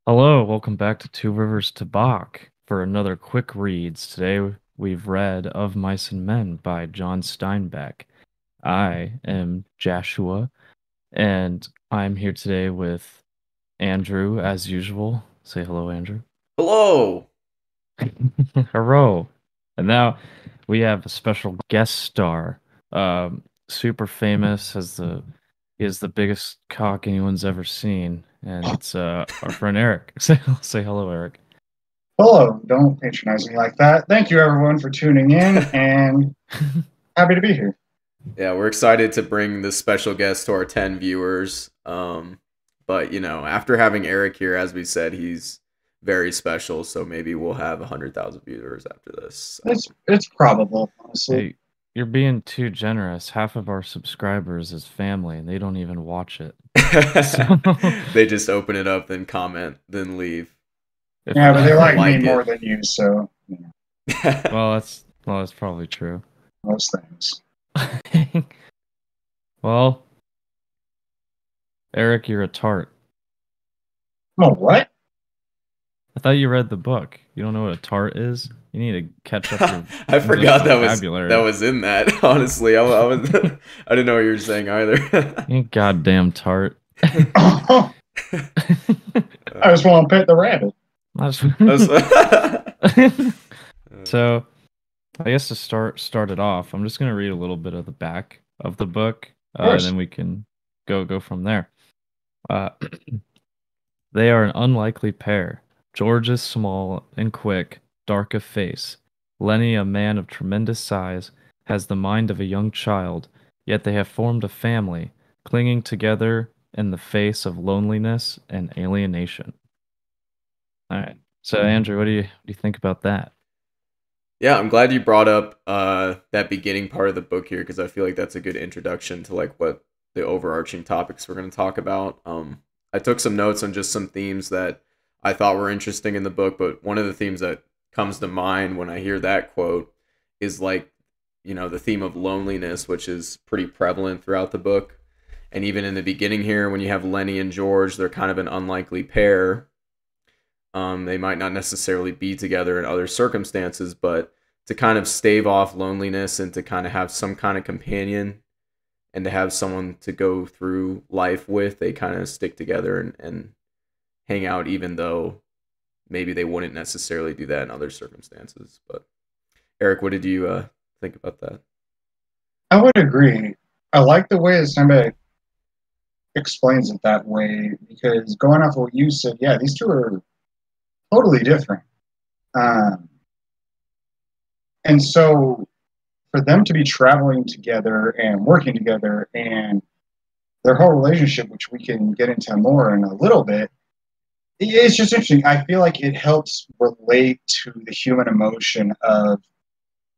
Hello, welcome back to Two Rivers Tabac for another quick reads. Today we've read Of Mice and Men by John Steinbeck. I am Joshua, and I'm here today with Andrew as usual. Say hello, Andrew. Hello. Hello. And now we have a special guest star. Super famous as he is the biggest cock anyone's ever seen, and it's our friend Eric. Say hello, Eric. Hello, don't patronize me like that. Thank you, everyone, for tuning in, and happy to be here. Yeah, we're excited to bring this special guest to our 10 viewers. But after having Eric here, as we said, he's very special. So maybe we'll have 100,000 viewers after this. It's probable, honestly. Hey, you're being too generous. Half of our subscribers is family, and they don't even watch it. So, They just open it up, then comment, then leave. if, Yeah, but they like me Like more it. than you, so well, that's probably true. most things. Well, Eric, you're a tart. Oh, what? I thought you read the book. You don't know what a tart is? You need to catch up your I English forgot vocabulary. that was in that. Honestly, I was I didn't know what you were saying either. You goddamn tart. I just want to pet the rabbit. So, I guess to start it off, I'm just gonna read a little bit of the back of the book, Of and course. then we can go from there. Uh, they are an unlikely pair. George is small and quick, dark of face. Lenny, a man of tremendous size, has the mind of a young child, yet they have formed a family, clinging together in the face of loneliness and alienation. All right. So, Andrew, what do you think about that? Yeah, I'm glad you brought up that beginning part of the book here because I feel like that's a good introduction to like what the overarching topics we're going to talk about. I took some notes on just some themes that I thought were interesting in the book, but one of the themes that comes to mind when I hear that quote is like, the theme of loneliness, which is pretty prevalent throughout the book. And even in the beginning here, when you have Lenny and George, they're kind of an unlikely pair. They might not necessarily be together in other circumstances, but to kind of stave off loneliness and to kind of have some kind of companion and to have someone to go through life with, they kind of stick together and hang out, even though maybe they wouldn't necessarily do that in other circumstances. But Eric, what did you think about that? I would agree. I like the way that somebody explains it that way because going off what you said, yeah, these two are totally different. Um, and so for them to be traveling together and working together and their whole relationship, which we can get into more in a little bit, it's just interesting. I feel like it helps relate to the human emotion of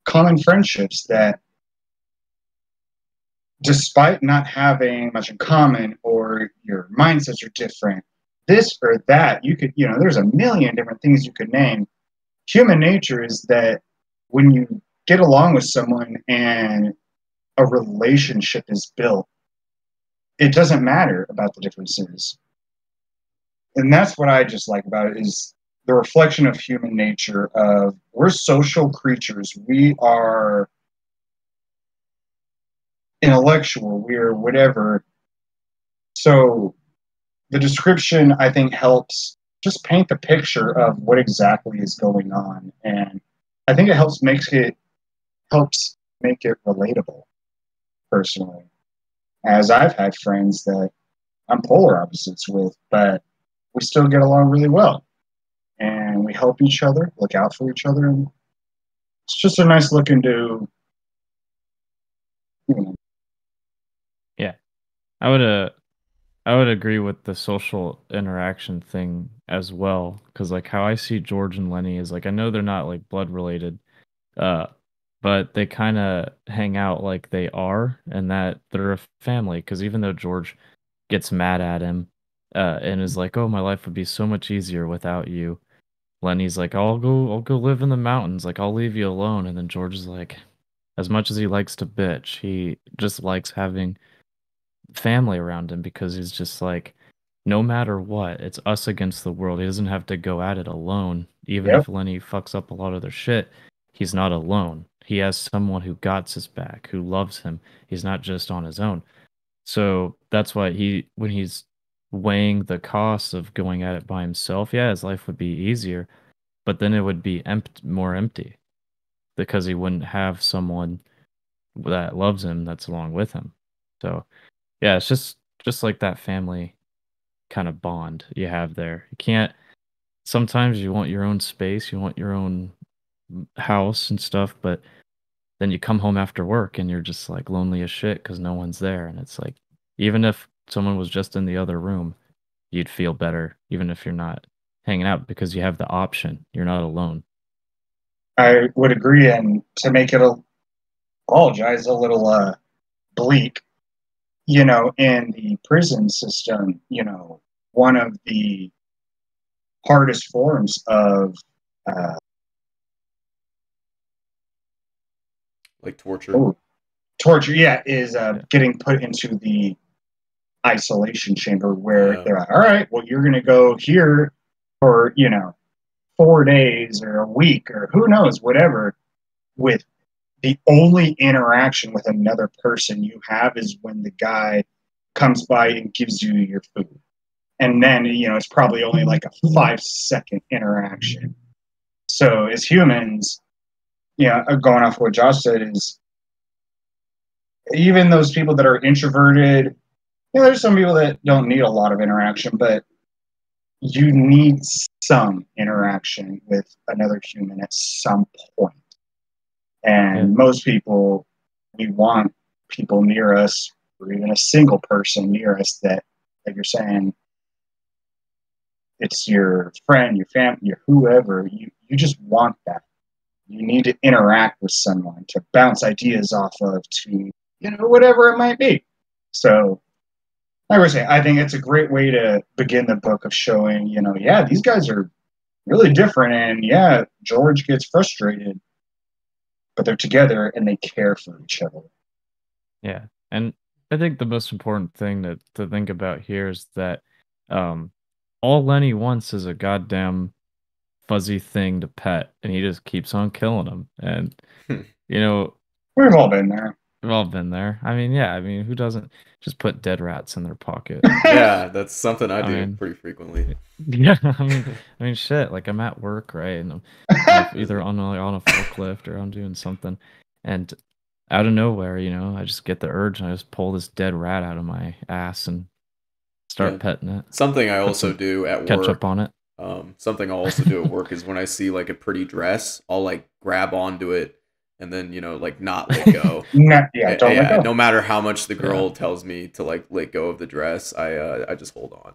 common friendships that, despite not having much in common or your mindsets are different, this or that, there's a million different things you could name. Human nature is that when you get along with someone and a relationship is built, it doesn't matter about the differences. And that's what I just like about it is the reflection of human nature of we're social creatures. We are intellectual, we're whatever. So the description I think helps just paint the picture of what exactly is going on. And I think it helps make it relatable personally. As I've had friends that I'm polar opposites with, but we still get along really well. And we help each other, look out for each other. And it's just a nice look into, you know, Yeah, I would uh I would agree with the social interaction thing as well, because like how I see George and Lenny is like I know they're not like blood related, uh, but they kind of hang out like they are, and that they're a family. Because even though George gets mad at him, and is like, "Oh, my life would be so much easier without you," Lenny's like, I'll go live in the mountains. Like, I'll leave you alone." And then George is like, as much as he likes to bitch, he just likes having family around him because he's just like no matter what, it's us against the world. He doesn't have to go at it alone. Even Yep. if Lenny fucks up a lot of their shit, he's not alone. He has someone who got his back, who loves him. He's not just on his own. So that's why when he's weighing the cost of going at it by himself, yeah, his life would be easier, but then it would be more empty because he wouldn't have someone that loves him that's along with him. So yeah, it's just like that family kind of bond you have there. You can't sometimes you want your own space, you want your own house and stuff, but then you come home after work and you're just like lonely as shit because no one's there. And it's like, even if someone was just in the other room, you'd feel better, even if you're not hanging out because you have the option. You're not alone. I would agree. And to make it apologize a little bleak, in the prison system, one of the hardest forms of uh, Like torture. oh, torture, yeah, is Yeah. getting put into the isolation chamber where Yeah. they're like, all right, well, you're going to go here for, 4 days or a week or who knows, whatever, with the only interaction with another person you have is when the guy comes by and gives you your food. And then, it's probably only like a 5-second interaction. So as humans, going off what Josh said, is even those people that are introverted, there's some people that don't need a lot of interaction, but you need some interaction with another human at some point. Yeah. And most people, we want people near us, or even a single person near us that, like you're saying, it's your friend, your family, your whoever. You just want that. You need to interact with someone to bounce ideas off of, to whatever it might be. So, like I say, I think it's a great way to begin the book of showing, yeah, these guys are really different, and yeah, George gets frustrated, but they're together and they care for each other. Yeah. And I think the most important thing to think about here is that um all Lenny wants is a goddamn fuzzy thing to pet, and he just keeps on killing them. And you know, We've all been there. we've all been there. I mean, yeah, I mean, who doesn't just put dead rats in their pocket? Yeah, that's something I I do mean, pretty frequently. yeah, I mean, shit. Like I'm at work, right, and I'm either on a forklift or I'm doing something, and out of nowhere, I just get the urge and I just pull this dead rat out of my ass and Yeah. start petting it, Something I put also some do at ketchup work. on it. Something I'll also do at work is when I see like a pretty dress, I'll like grab onto it and then like not let go. Yeah, don't let Yeah, go. no matter how much the Yeah, girl tells me to like let go of the dress, I just hold on.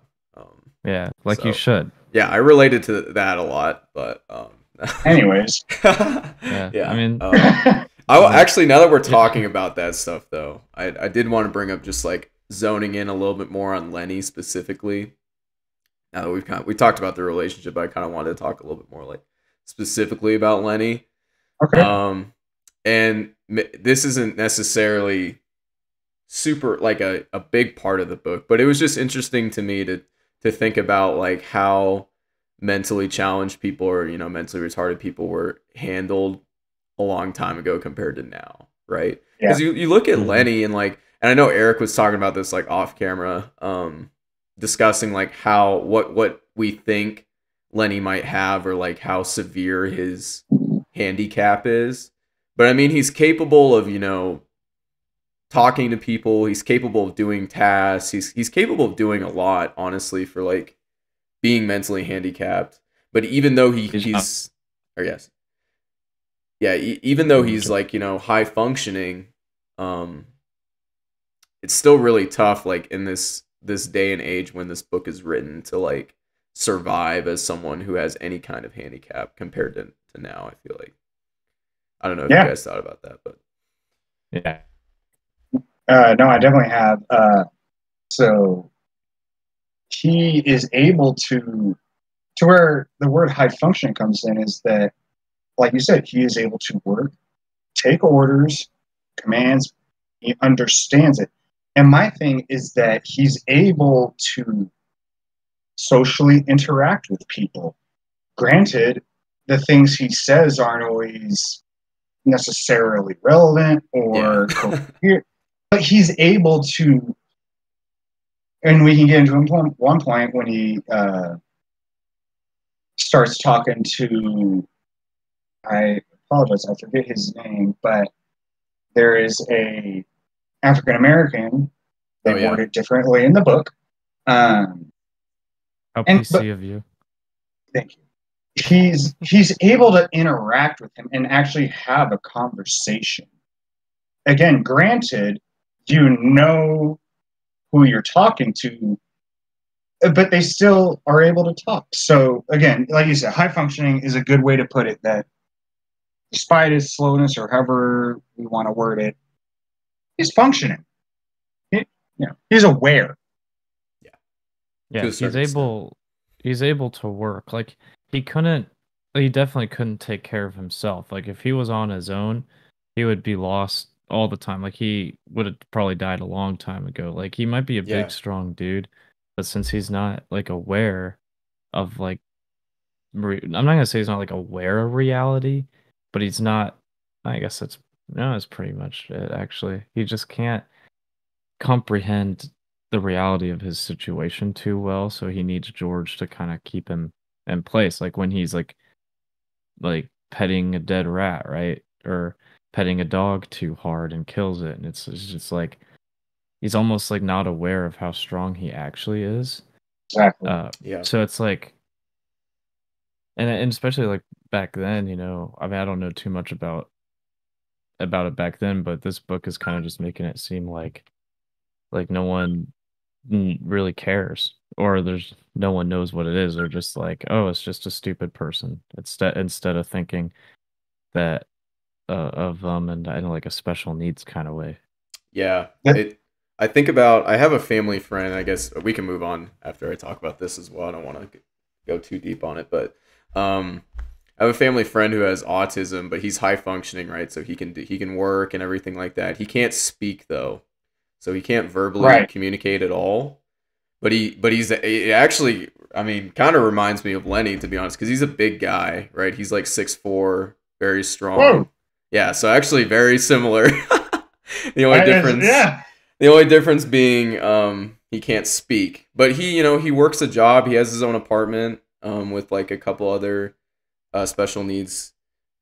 yeah, like you So should. yeah, I related to that a lot, but Anyways, Yeah, I yeah. mean, like Actually, now that we're it. talking about that stuff, though, I did want to bring up just like zoning in a little bit more on Lenny specifically. Now that we talked about the relationship, I kind of wanted to talk a little bit more like specifically about Lenny. okay. Um, and this isn't necessarily super like a big part of the book, but it was just interesting to me to think about like how mentally challenged people or mentally retarded people were handled a long time ago compared to now, right? Yeah. Because you look at Mhm. Lenny and like, and I know Eric was talking about this like off camera, discussing like how what we think Lenny might have or like how severe his handicap is. But I mean, he's capable of talking to people. He's capable of doing tasks. He's capable of doing a lot, honestly, for like being mentally handicapped. But even though He's not he's or yes, yeah, even though he's joking. like high functioning, um, it's still really tough. Like in this day and age when this book is written to like survive as someone who has any kind of handicap compared to now. I feel like I don't know if you Yeah. guys thought about that, but Yeah, No, I definitely have. So he is able to where the word high function comes in is that, like you said, he is able to work, take orders, commands, he understands it. And my thing is that he's able to socially interact with people. Granted, the things he says aren't always necessarily relevant Yeah. or coherent, but he's able to. And we can get into one point when he starts talking to. I apologize, I forget his name, but there is a African American. They Oh word yeah. it differently in the book. Um, How and but PC of you. thank you. He's able to interact with him and actually have a conversation. Again, granted, you know who you're talking to, but they still are able to talk. So again, like you said, high functioning is a good way to put it. That despite his slowness or however we want to word it, he's functioning. He, he's aware. Yeah. To Yeah, a certain extent. he's able to work. Like he couldn't he definitely couldn't take care of himself. Like if he was on his own, he would be lost all the time. Like he would have probably died a long time ago. Like he might be a big Yeah. strong dude, but since he's not like aware of like I'm not gonna say he's not like aware of reality, but he's not I guess that's no, that's pretty much it actually. He just can't comprehend the reality of his situation too well, so he needs George to kind of keep him in place. Like when he's like petting a dead rat, right? Or petting a dog too hard and kills it, and it's just like he's almost like not aware of how strong he actually is. Exactly. Uh, Yeah. so it's like, and especially like back then, I mean, I don't know too much about it back then, but this book is kind of just making it seem like no one really cares or there's no one knows what it is. They're just like, oh, it's just a stupid person, instead of thinking that of them in like a special needs kind of way. Yeah. I think about. I have a family friend. I guess we can move on after I talk about this as well. I don't want to go too deep on it, but I have a family friend who has autism, but he's high functioning, right? So he can work and everything like that. He can't speak though, so he can't verbally Right. communicate at all. But he's it actually. I mean, kind of reminds me of Lenny, to be honest, because he's a big guy, right? He's like 6'4", very strong. Whoa. Yeah, so actually very similar. the only difference, Yeah. the only difference being, he can't speak, but he works a job. He has his own apartment, with like a couple other, special needs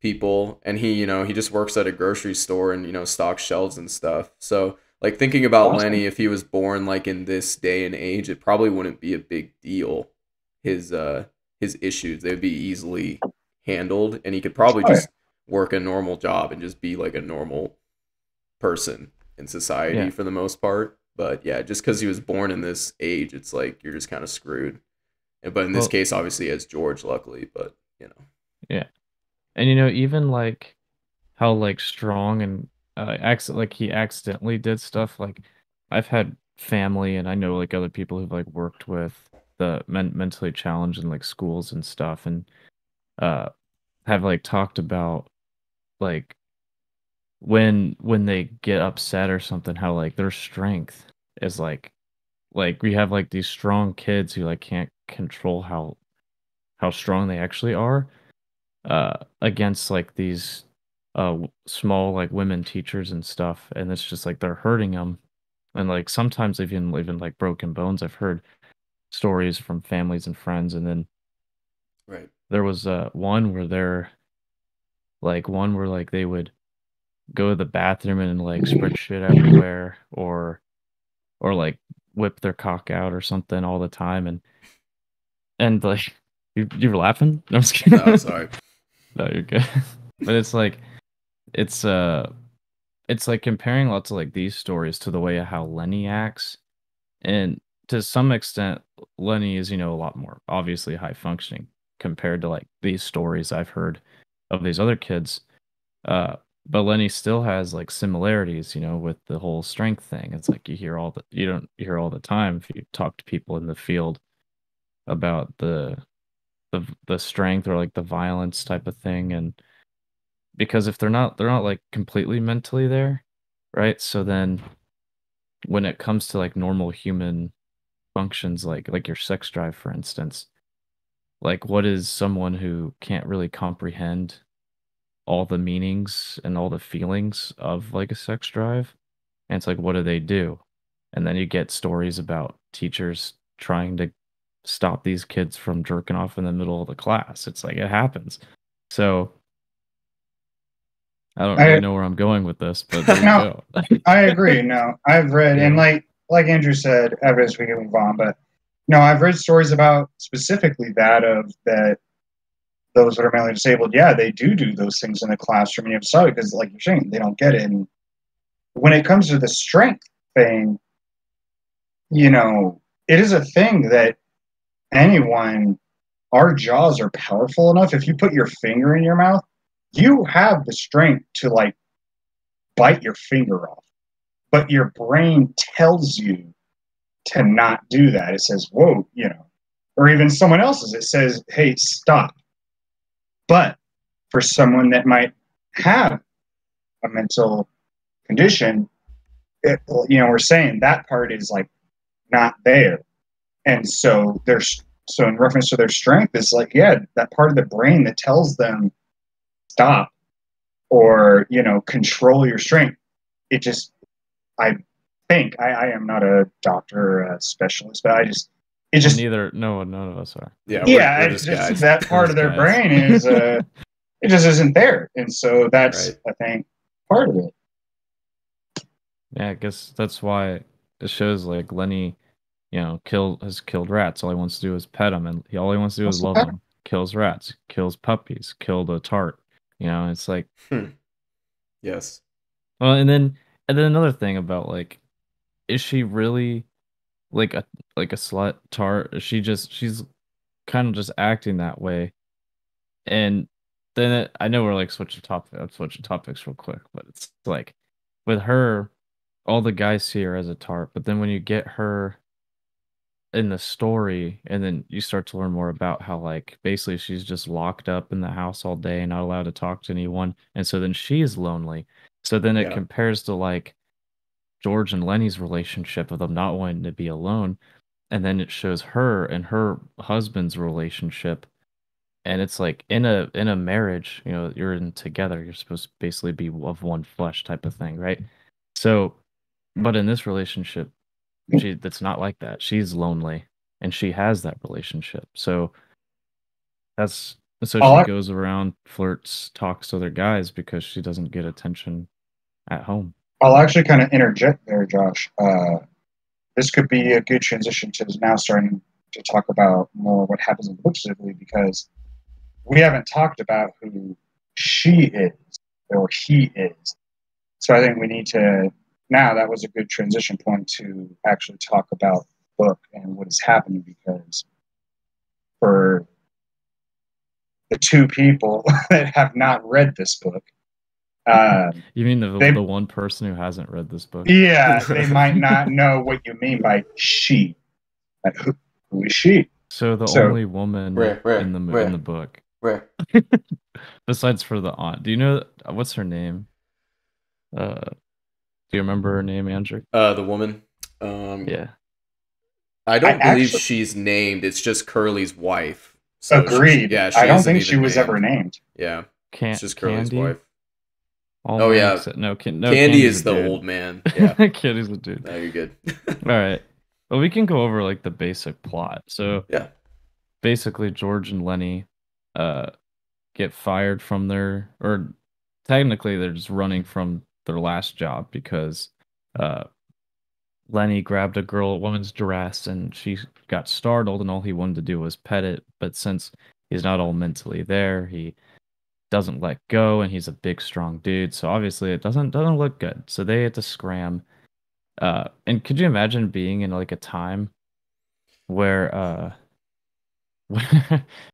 people, and he just works at a grocery store and stocks shelves and stuff. So like thinking about Awesome. Lenny, if he was born like in this day and age, it probably wouldn't be a big deal. His issues, they would be easily handled, and he could probably Oh yeah. just work a normal job and just be like a normal person in society Yeah. for the most part. But yeah, just because he was born in this age, it's like you're just kind of screwed. But in this Well, case, obviously, as George, luckily, but yeah. And even like how like strong and like he accidentally did stuff. Like I've had family and I know like other people who've like worked with the mentally challenged in like schools and stuff, and uh have like talked about like when they get upset or something, how like their strength is like we have like these strong kids who like can't control how strong they actually are against like these small like women teachers and stuff, and it's just like they're hurting them, and like sometimes they've even like broken bones. I've heard stories from families and friends, and then right, there was one where like they would go to the bathroom and like spread shit everywhere, or like whip their cock out or something all the time, and like you were laughing. No, I'm just no, kidding. sorry, No, you're good. But it's it's like comparing lots of like these stories to the way of how Lenny acts, and to some extent Lenny is a lot more obviously high functioning compared to like these stories I've heard of these other kids. uh but Lenny still has like similarities, with the whole strength thing. It's like you don't hear all the time if you talk to people in the field about the strength or like the violence type of thing. And because if they're not like completely mentally there, right? So then when it comes to like normal human functions like your sex drive, for instance. Like, what is someone who can't really comprehend all the meanings and all the feelings of like a sex drive? And it's like, what do they do? And then you get stories about teachers trying to stop these kids from jerking off in the middle of the class. It's like it happens. So I don't really I know where I'm going with this, but there you no, go. I agree. No, I've read, and Yeah. like Andrew said, as we can move on, but no, I've read stories about specifically that those that are mentally disabled, yeah, they do those things in the classroom, and you have to because, like you're saying, they don't get it. And when it comes to the strength thing, it is a thing that anyone, our jaws are powerful enough. If you put your finger in your mouth, you have the strength to like bite your finger off, but your brain tells you to not do that. It says, whoa, or even someone else's, it says, hey, stop. But for someone that might have a mental condition, we're saying that part is like not there. And so in reference to their strength, it's like, yeah, that part of the brain that tells them stop or, control your strength. It just, I think, I am not a doctor or a specialist, but it just, Neither, no, none of us are. Yeah, yeah, we're just guys. that part of their guys. brain is, it just isn't there. And so that's, Right. I think, part of it. Yeah, I guess that's why it shows like Lenny, has killed rats. All he wants to do is pet them, and all he wants to do is What's the love pattern? them. Kills rats, kills puppies, killed a tart. It's like, Yes. well, and then another thing about like, is she really like a slut tart? Is she's kind of just acting that way, and then I know we're like I'm switching topics real quick, but it's like with her, all the guys see her as a tart, but then when you get her in the story and then you start to learn more about how like basically she's just locked up in the house all day and not allowed to talk to anyone, and so then she's lonely. So then it Yeah. compares to like George and Lenny's relationship of them not wanting to be alone, and then it shows her and her husband's relationship, and it's like in a marriage, you're in together, you're supposed to basically be of one flesh type of thing, right? So but in this relationship, that's not like that. She's lonely and she has that relationship. So she I'll, goes around, flirts, talks to other guys because she doesn't get attention at home. I'll actually kind of interject there, Josh. This could be a good transition to now starting to talk about more what happens in the book specifically because we haven't talked about who she is or he is. So I think we need to now that was a good transition point to actually talk about the book and what is happening because for the two people that have not read this book, You mean the one person who hasn't read this book? yeah, they might not know what you mean by she. Like, who is she? So the So only woman in the book, Where? besides for the aunt. Do you know what's her name? Do you remember her name, Andrew? The woman. Yeah. I don't I believe actually she's named. It's just Curly's wife. So agreed. she I don't isn't think she even was named. ever named. Yeah, it's just Curly's Candy? wife. All Oh men yeah, except no, Candy Candy's is a the dude. old man. Yeah, Candy's a dude. no, you're good. All right. Well, we can go over like the basic plot. So Yeah, basically, George and Lenny uh get fired from or technically they're just running from their last job because uh Lenny grabbed a woman's dress and she got startled and all he wanted to do was pet it. But since he's not all mentally there, he doesn't let go and he's a big strong dude. So obviously it doesn't look good. So they had to scram. And could you imagine being in like a time where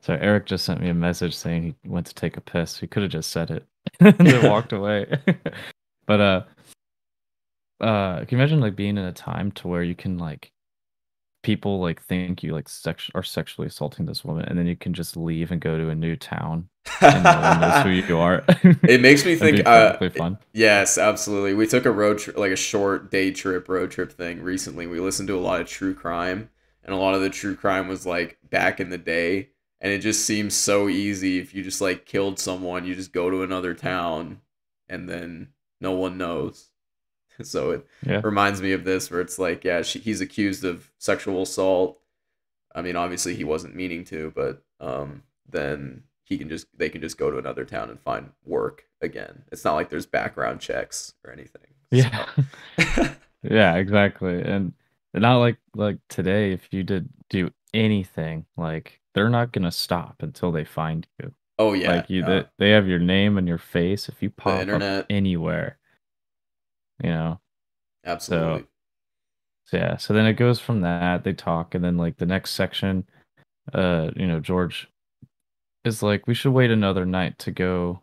so Eric just sent me a message saying he went to take a piss. He could have just said it and then walked away. But can you imagine like being in a time to where you can like people like think you like are sexually assaulting this woman and then you can just leave and go to a new town and no one knows who you are? it makes me That'd be think. perfectly fun. Yes, absolutely. We took a road trip, like a short day trip, road trip thing recently. We listened to a lot of true crime, and a lot of the true crime was like back in the day, and it just seems so easy if you just like killed someone, you just go to another town, and then no one knows. So it Yeah. reminds me of this, where it's like, yeah, he's accused of sexual assault. I mean, obviously he wasn't meaning to, but then they can just go to another town and find work again. It's not like there's background checks or anything. Yeah. So Yeah, exactly. And not like today, if you did do anything, like they're not gonna stop until they find you. oh yeah, Like you no, they have your name and your face if you the pop up internet, anywhere, you know. So absolutely. so yeah, so then it goes from that, they talk, and then like the next section, George is like, we should wait another night to go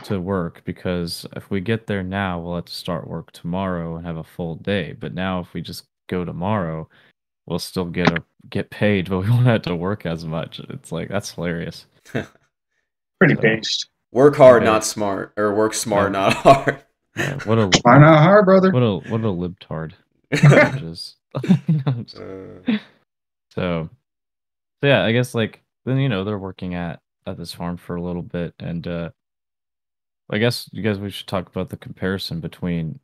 to work because if we get there now, we'll have to start work tomorrow and have a full day. But now if we just go tomorrow, we'll still get paid, but we won't have to work as much. It's like that's hilarious. Pretty So based. Work pretty hard, not base. smart, or work Yeah, smart, not hard. what a Why not hard, brother? what a libtard George is. So so yeah, I guess like then they're working at this farm for a little bit, and I guess you guys we should talk about the comparison between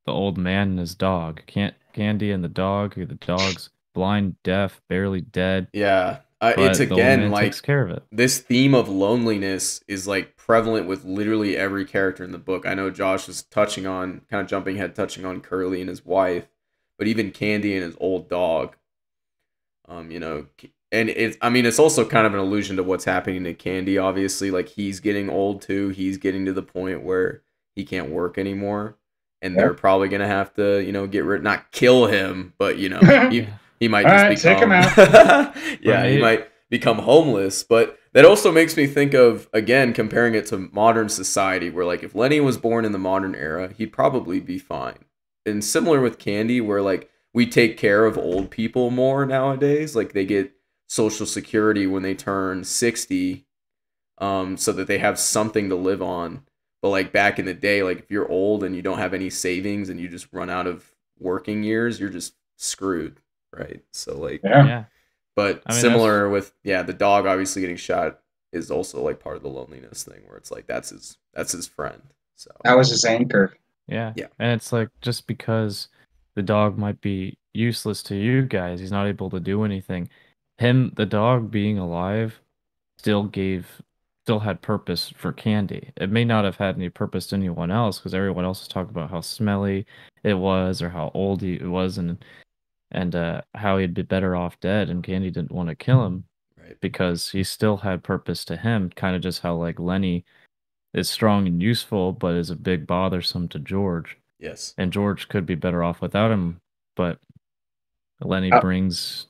the old man and his dog. Can't Candy and the dog. The dog's blind, deaf, barely dead, Yeah, it's but the old again man takes like care of it. this theme of loneliness is like prevalent with literally every character in the book. I know Josh was touching on, kind of jumping ahead, touching on Curly and his wife, but even Candy and his old dog. And I mean, it's also kind of an allusion to what's happening to Candy. Obviously, like he's getting old too. He's getting to the point where he can't work anymore, and Yeah. they're probably gonna have to, get rid, not kill him, but Yeah, he might All just right, take him become, out. but yeah, he maybe might become homeless. But that also makes me think of, again, comparing it to modern society, where like if Lenny was born in the modern era, he'd probably be fine. And similar with Candy, where like we take care of old people more nowadays, like they get social security when they turn 60, so that they have something to live on. But like back in the day, like if you're old and you don't have any savings and you just run out of working years, you're just screwed, right? So like, Yeah, yeah. but I mean that's similar with, yeah, the dog obviously getting shot is also like part of the loneliness thing, where it's like that's his friend. So that was his anchor. yeah, yeah, and it's like just because the dog might be useless to you guys, he's not able to do anything. The dog being alive still gave still had purpose for Candy. It may not have had any purpose to anyone else because everyone else was talking about how smelly it was or how old it was and how he'd be better off dead, and Candy didn't want to kill him right, because he still had purpose to him, kind of just how like Lenny is strong and useful but is a big bothersome to George, yes, and George could be better off without him, but Lenny I, brings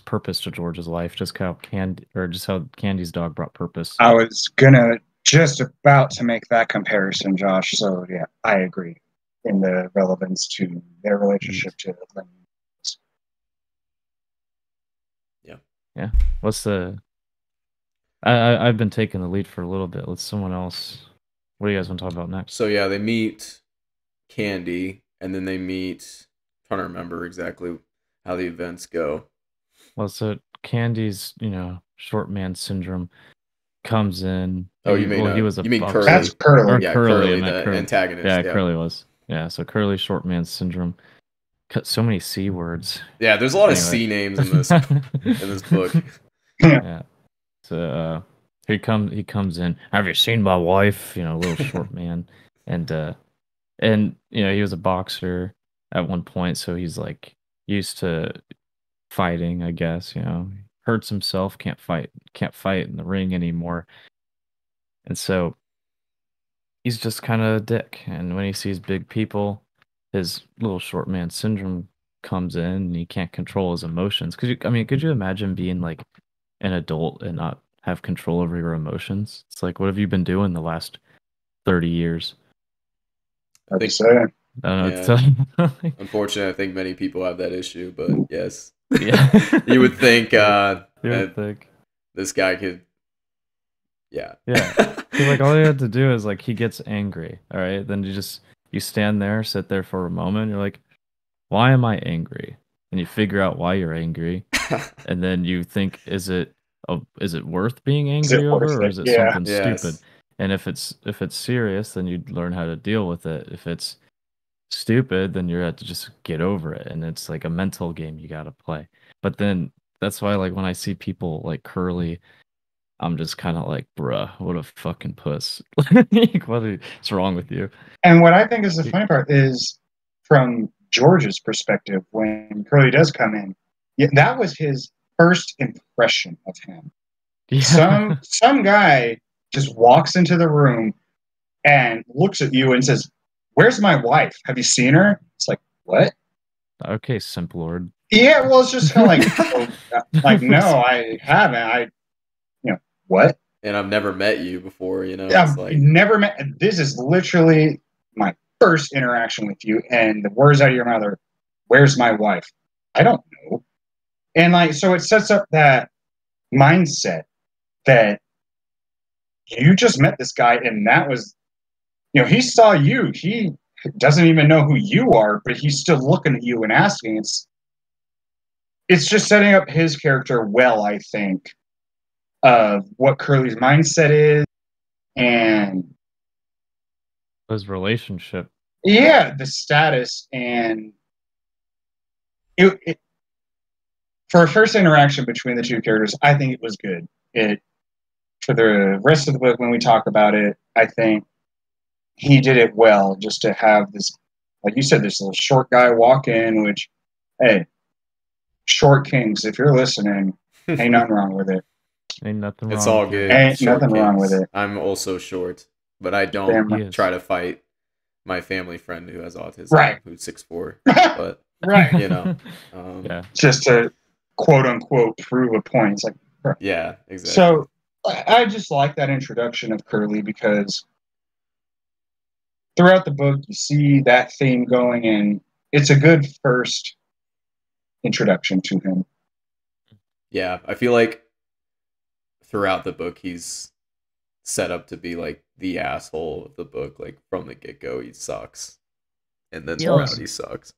purpose to George's life, just how Candy's dog brought purpose. I was gonna just about to make that comparison, Josh. So yeah, I agree in the relevance to their relationship to Lenny. yeah. Yeah. What's the I've been taking the lead for a little bit. Let's someone else. What do you guys want to talk about next? So yeah, they meet Candy, and then they meet. I'm trying to remember exactly how the events go. Well, so Candy's, short man syndrome comes in. Oh, you mean He was a you mean That's Curly? boxer. Or Curly. Yeah, Curly, I Curly, meant the Curly. antagonist. Yeah, Yeah, Curly was. Yeah, so Curly short man syndrome. Cut so many C words. yeah. There's a lot of Anyway. C names in this book. Yeah. Yeah. So he comes in. Have you seen my wife? Little short man. And he was a boxer at one point, so he's like used to fighting, I guess, hurts himself, can't fight in the ring anymore. And so he's just kind of a dick. And when he sees big people, his little short man syndrome comes in and he can't control his emotions. Could you imagine being like an adult and not have control over your emotions? It's like, what have you been doing the last 30 years? I I'd be think, saying. I don't know what to yeah. tell you. Unfortunately, I think many people have that issue, but yes, Yeah. you would think You would that think. this guy could, yeah, Yeah. Because like all you had to do is like he gets angry, all right? Then you stand there, sit there for a moment. You're like, why am I angry? and you figure out why you're angry, and then you think, is it worth being Is it angry worth over, or it? is it Yeah. something stupid? Yes. And if it's serious, then you learn how to deal with it. If it's stupid, then you have to just get over it. And it's like a mental game you gotta play. But then that's why like when I see people like Curly, I'm just kind of like, bruh, what a fucking puss. Like, what's wrong with you? And what I think is the funny part is from George's perspective, when Curly does come in, yeah, that was his first impression of him. Yeah. Some guy just walks into the room and looks at you and says, "Where's my wife? Have you seen her?" It's like, what? Okay, simp lord. Yeah, well, it's just kind of like, oh, like, no, I haven't. What? And I've never met you before, it's I've like, never met. This is literally my first interaction with you, and the words out of your mouth are, "Where's my wife?" I don't know. And like, so it sets up that mindset that you just met this guy, and that was, he saw you. He doesn't even know who you are, but he's still looking at you and asking. It's just setting up his character well, I think, of what Curly's mindset is, and His relationship. yeah, the status and it for a first interaction between the two characters, I think it was good. It For the rest of the book, when we talk about it, I think he did it well. Just to have this, like you said, this little short guy walk in, which, hey, short kings, if you're listening, ain't nothing wrong with it. Ain't nothing it's wrong all with your good. Ain't Short nothing wrong with kings. it. I'm also short, but I don't Damn he right. is. try to fight my family friend who has autism, Right. who's 6'4". But Right. Yeah. Just to quote unquote prove a point. It's like, yeah, exactly. so I just like that introduction of Curly because throughout the book you see that theme going, and it's a good first introduction to him. Yeah, I feel like throughout the book he's set up to be like the asshole of the book. Like from the get go, he sucks, and then Kill throughout him. he sucks.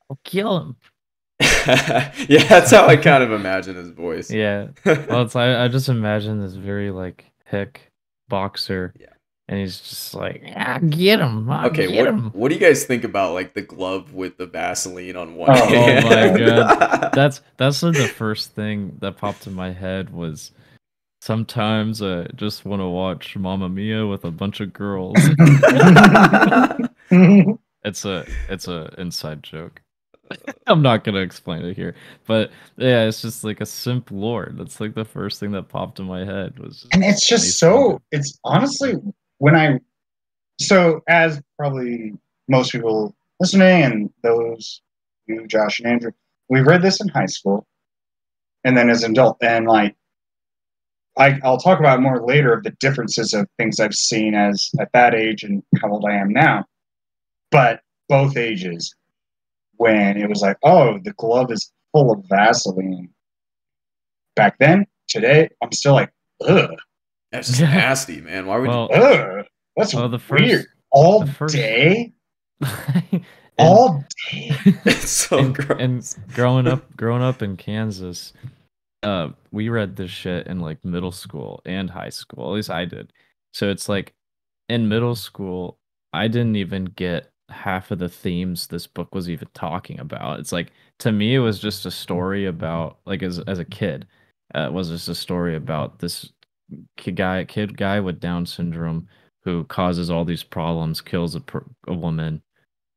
I'll kill him. Yeah, that's how I kind of imagine his voice. Yeah. Well, I just imagine this very like hick boxer, Yeah. and he's just like, I get him, I Okay, get what him. what do you guys think about like the glove with the Vaseline on one Oh, Oh my hand? God. That's the first thing that popped in my head was sometimes I just want to watch Mamma Mia with a bunch of girls. It's a inside joke. I'm not gonna explain it here, but yeah, it's just like a simp lord. That's like the first thing that popped in my head was And it's just just nice thing so, to. it's honestly, when I, so as probably most people listening and those, you, Josh and Andrew, we read this in high school and then as an adult. And like, I'll talk about more later of the differences of things I've seen as at that age and how old I am now. But both ages, when it was like, oh, the glove is full of Vaseline. Back then, today, I'm still like, ugh, That's just Yeah. nasty, man. Why would you? Well, ugh, that's well, weird. the All first, day, and all day. It's so and gross. growing up in Kansas, we read this shit in like middle school and high school. At least I did. So it's like in middle school, I didn't even get half of the themes this book was even talking about. It's like to me, it was just a story about like as a kid, it was just a story about this kid guy with Down syndrome who causes all these problems, kills a woman,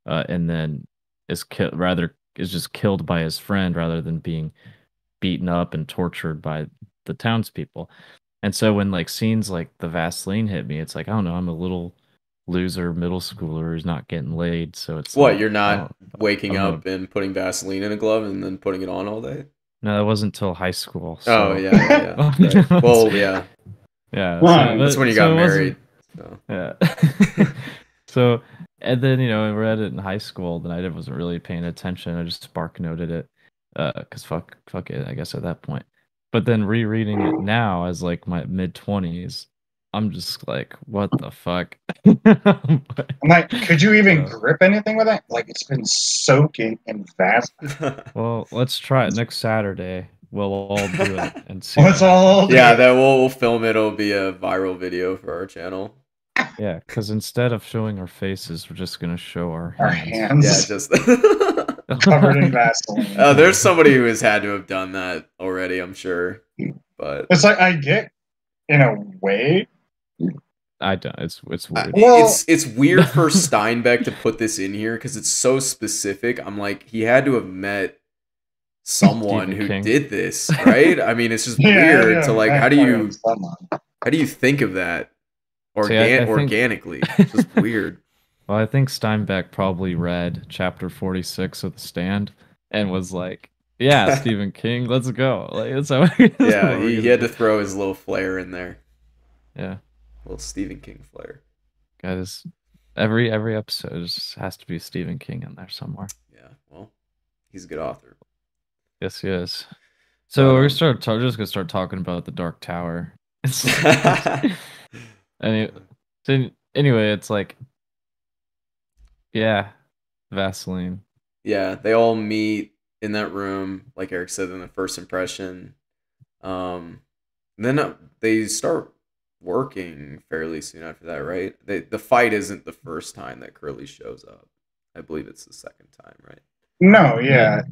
and then is just killed by his friend rather than being beaten up and tortured by the townspeople. And so when like scenes like the Vaseline hit me, it's like, I don't know, I'm a little loser middle schooler who's not getting laid. So it's What? like, You're not I waking don't know. up and putting Vaseline in a glove and then putting it on all day? No, that wasn't till high school. Oh So yeah, yeah, yeah. Right. Well, yeah. yeah. So, Right. That's when but you got so it wasn't, married. So. yeah. So, and then, I read it in high school, then I wasn't really paying attention. I just spark noted it. Cause fuck it, I guess at that point. But then rereading it now as like my mid 20s, I'm just like, what the fuck? I'm like, could you even Uh, grip anything with it? Like, it's been soaking in Vaseline. well, let's try it next Saturday. We'll all do it and see what What's all happens. Yeah, the that we'll film it. It'll be a viral video for our channel. Yeah, because instead of showing our faces, we're just gonna show our our hands. Yeah, hands just covered in Vaseline? there's somebody who has had to have done that already, I'm sure. But It's like, I get, in a way. I don't. It's weird. Well, it's weird for Steinbeck to put this in here because it's so specific. I'm like, he had to have met someone Stephen who King. did this, right? I mean, it's just yeah, weird to yeah, like, yeah, how do probably you someone. think of that See, I think organically? It's just weird. well, I think Steinbeck probably read chapter 46 of The Stand and was like, "Yeah, Stephen King, let's go." Like that's how that's Yeah, what we're he gonna had to do. throw his little flair in there, Yeah, little Stephen King flair. guys, every episode just has to be Stephen King in there somewhere. Yeah, well, he's a good author. Yes, he is. So But we're just gonna start talking about the Dark Tower. Any, so anyway, it's like, yeah, Vaseline. yeah, they all meet in that room, like Eric said in the first impression. Um, then they start working fairly soon after that, right? The fight isn't the first time that Curly shows up. I believe it's the second time, right? No, yeah.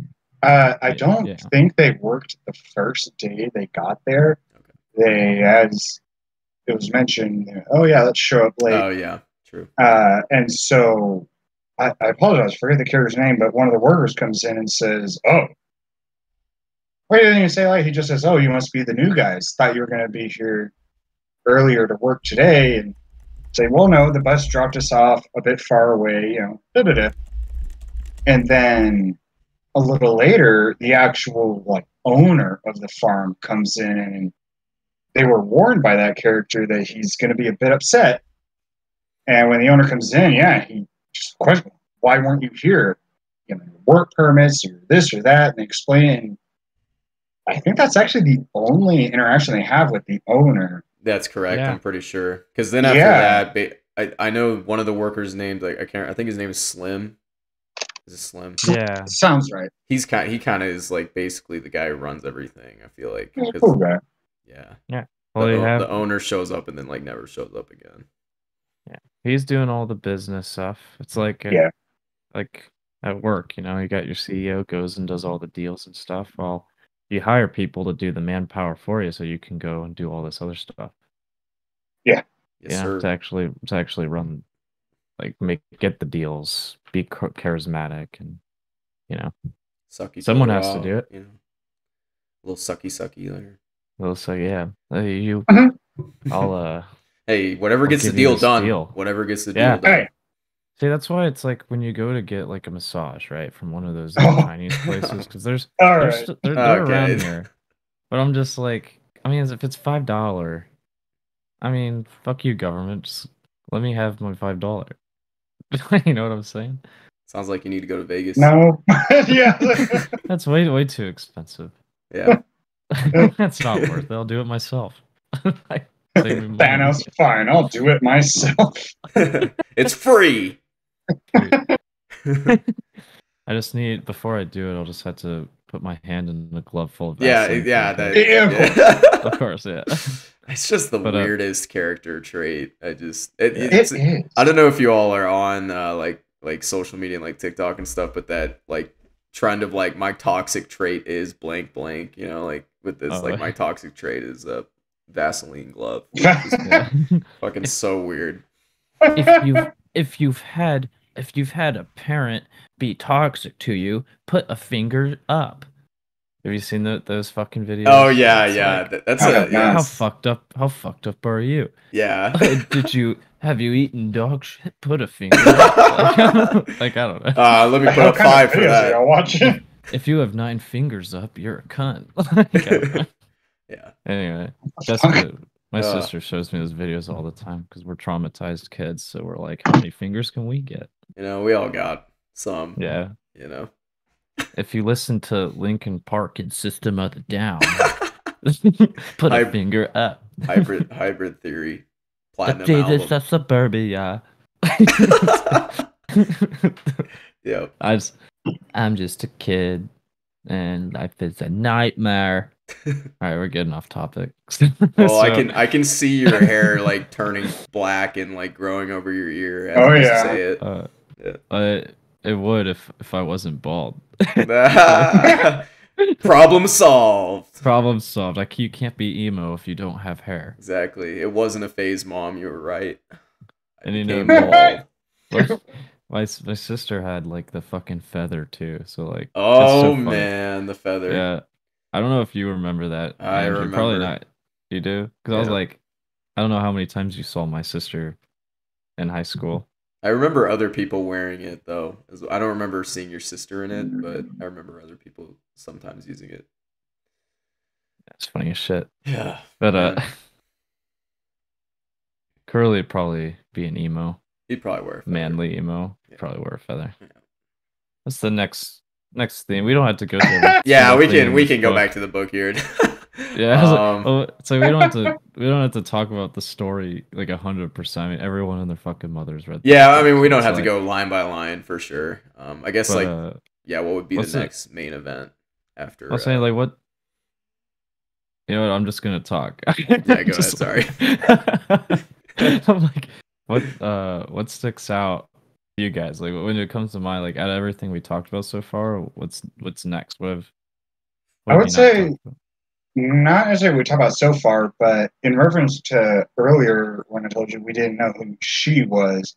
I don't Yeah. think they worked the first day they got there. Okay. They, as it was mentioned, oh yeah, let's show up late. Oh yeah, true. And so I apologize, I forget the character's name, but one of the workers comes in and says, "Oh, wait, he didn't even say late. He just says, 'Oh, you must be the new guys. Thought you were going to be here earlier to work today.'" And say, "Well, no, the bus dropped us off a bit far away, da da da." And then a little later, the actual like owner of the farm comes in, and they were warned by that character that he's going to be a bit upset. And when the owner comes in, yeah, he just questions, "Why weren't you here? Work permits or this or that," and they explain. I think that's actually the only interaction they have with the owner. That's correct. Yeah. I'm pretty sure. Because then after Yeah. that, I know one of the workers named like I think his name is Slim. Is it Slim? Yeah. Sounds right. He kind of is like basically the guy who runs everything. I feel like. He's a 'Cause- cool guy. yeah. Yeah. Well, you have The owner shows up and then like never shows up again. yeah. He's doing all the business stuff. It's like Yeah. like at work, you got your CEO goes and does all the deals and stuff. Well, you hire people to do the manpower for you so you can go and do all this other stuff. Yeah. Yes, sir. To actually run like get the deals, be charismatic and Suck each someone other has to out, do it. A little sucky there. They'll say, yeah, hey, you Mhm. I'll Hey, whatever I'll gets the give you deal this done. deal. Whatever gets the Yeah. deal done. Hey. See, that's why it's like when you go to get like a massage, right, from one of those Oh. Chinese places, because there's All they're, right. they're Okay. around here. But I'm just like, I mean, if it's $5, I mean, fuck you, government. Just let me have my $5. You know what I'm saying? Sounds like you need to go to Vegas. No. Yeah. That's way too expensive. Yeah. That's not worth it. I'll do it myself. Like, save me money. Thanos, fine, I'll do it myself. It's free. I just need before I do it, I'll just have to put my hand in the glove full of Yeah, Vaseline. yeah, for the that, cake. Yeah, Of course, yeah. It's just the But, weirdest character trait. It is. I don't know if you all are on like social media and like TikTok and stuff, but that like trend of like my toxic trait is blank blank, like with this like my toxic trait is a Vaseline glove. Yeah. Fucking so weird. If you've had a parent be toxic to you, put a finger up. Have you seen those fucking videos? Oh yeah, It's yeah. like, That's yeah. how fucked up are you? Yeah. Have you eaten dog shit? Put a finger up. Like I don't know. Let me put up 5 for that. I'll watch it. If you have 9 fingers up, you're a cunt. Like, I don't know. Yeah. Anyway, Jessica, my sister shows me those videos all the time because we're traumatized kids. So we're like, how many fingers can we get? We all got some. Yeah. If you listen to Linkin Park and System of a Down, put a finger up. Hybrid theory. platinum Jesus, album. that's suburbia. Yeah. I'm just a kid, and life is a nightmare. All right, we're getting off topic. Well, So, I can see your hair like turning black and like growing over your ear as Oh you yeah. say it. uh, Yeah. it would if I wasn't bald. Problem solved. Problem solved. Like you can't be emo if you don't have hair. Exactly. It wasn't a phase, Mom. You were right. I And you know, became bald. like my sister had like the fucking feather too. So like it's so Oh funny. man, the feather. Yeah, I don't know if you remember that, I Andrew. Probably remember. not. You do? Because I was Yeah. like, I don't know how many times you saw my sister in high school. I remember other people wearing it though. I don't remember seeing your sister in it, but I remember other people sometimes using it. It's funny as shit. Yeah, But man. Curly would probably be an emo, He'd probably wear a feather. manly emo. Yeah. Probably wear a feather. Yeah. What's the next theme? We don't have to go through every Yeah, single we thing can in we this can go book. back to the book here. Yeah, I was like, oh, so we don't have to talk about the story like 100%. I mean, everyone and their fucking mothers read this Yeah, I book, mean we so don't it's have to like, go line by line for sure. I guess but like yeah, what would be the what's it? next main event I after? was saying like what? You know what? I'm just gonna talk. Yeah, go ahead. Just Sorry. I'm like, what sticks out to you guys? Like when it comes to mind, like out of everything we talked about so far, what's next? What I have would you not say talked about? not necessarily we talked about so far, but in reference to earlier when I told you we didn't know who she was,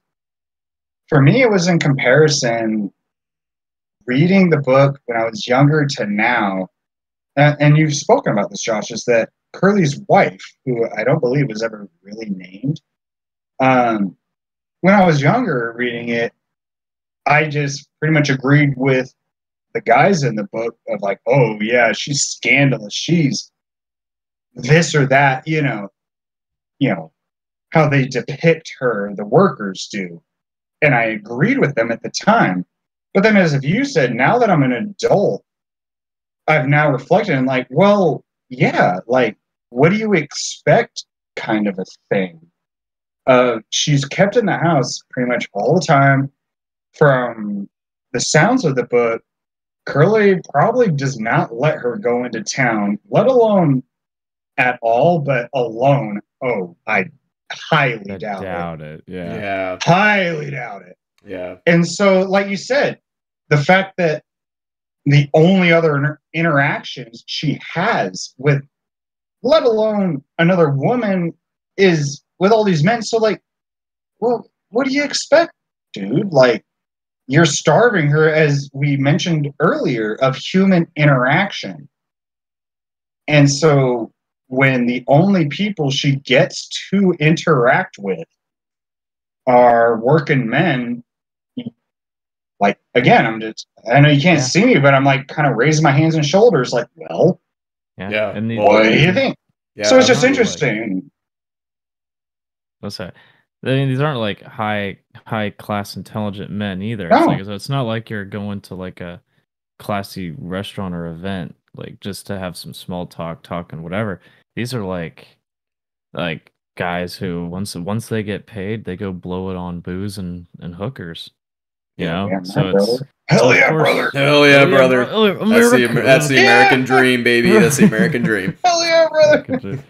for me it was in comparison reading the book when I was younger to now. And you've spoken about this, Josh, is that Curly's wife, who I don't believe was ever really named, um, when I was younger reading it, I just pretty much agreed with the guys in the book of like, oh yeah, she's scandalous, she's this or that, you know how they depict her, the workers do, and I agreed with them at the time. But then, as if you said, now that I'm an adult, I've now reflected and like, well, yeah, like, what do you expect, kind of a thing. She's kept in the house pretty much all the time. From the sounds of the book, Curly probably does not let her go into town, let alone at all, but alone. Oh, I highly I doubt it. doubt it. Yeah. Yeah. Highly doubt it. Yeah. And so, like you said, the fact that the only other interactions she has with, let alone another woman, is with all these men. So, like, well, what do you expect, dude? Like, you're starving her, as we mentioned earlier, of human interaction. And so when the only people she gets to interact with are working men, like, again, I know you can't Yeah. see me, but I'm like kind of raising my hands and shoulders, like, well, Yeah. Yeah. And what do you think? Yeah. So it's just not like- interesting. What's that? I mean, these aren't like high class intelligent men either. No. It's like it's not like you're going to like a classy restaurant or event like just to have some small talking whatever. These are like guys who once they get paid, they go blow it on booze and hookers. You Yeah. know? Damn So right, it's brother. Hell of yeah, course- brother. Hell yeah, brother. America. That's the American dream, baby. That's the American dream. Hell yeah, brother.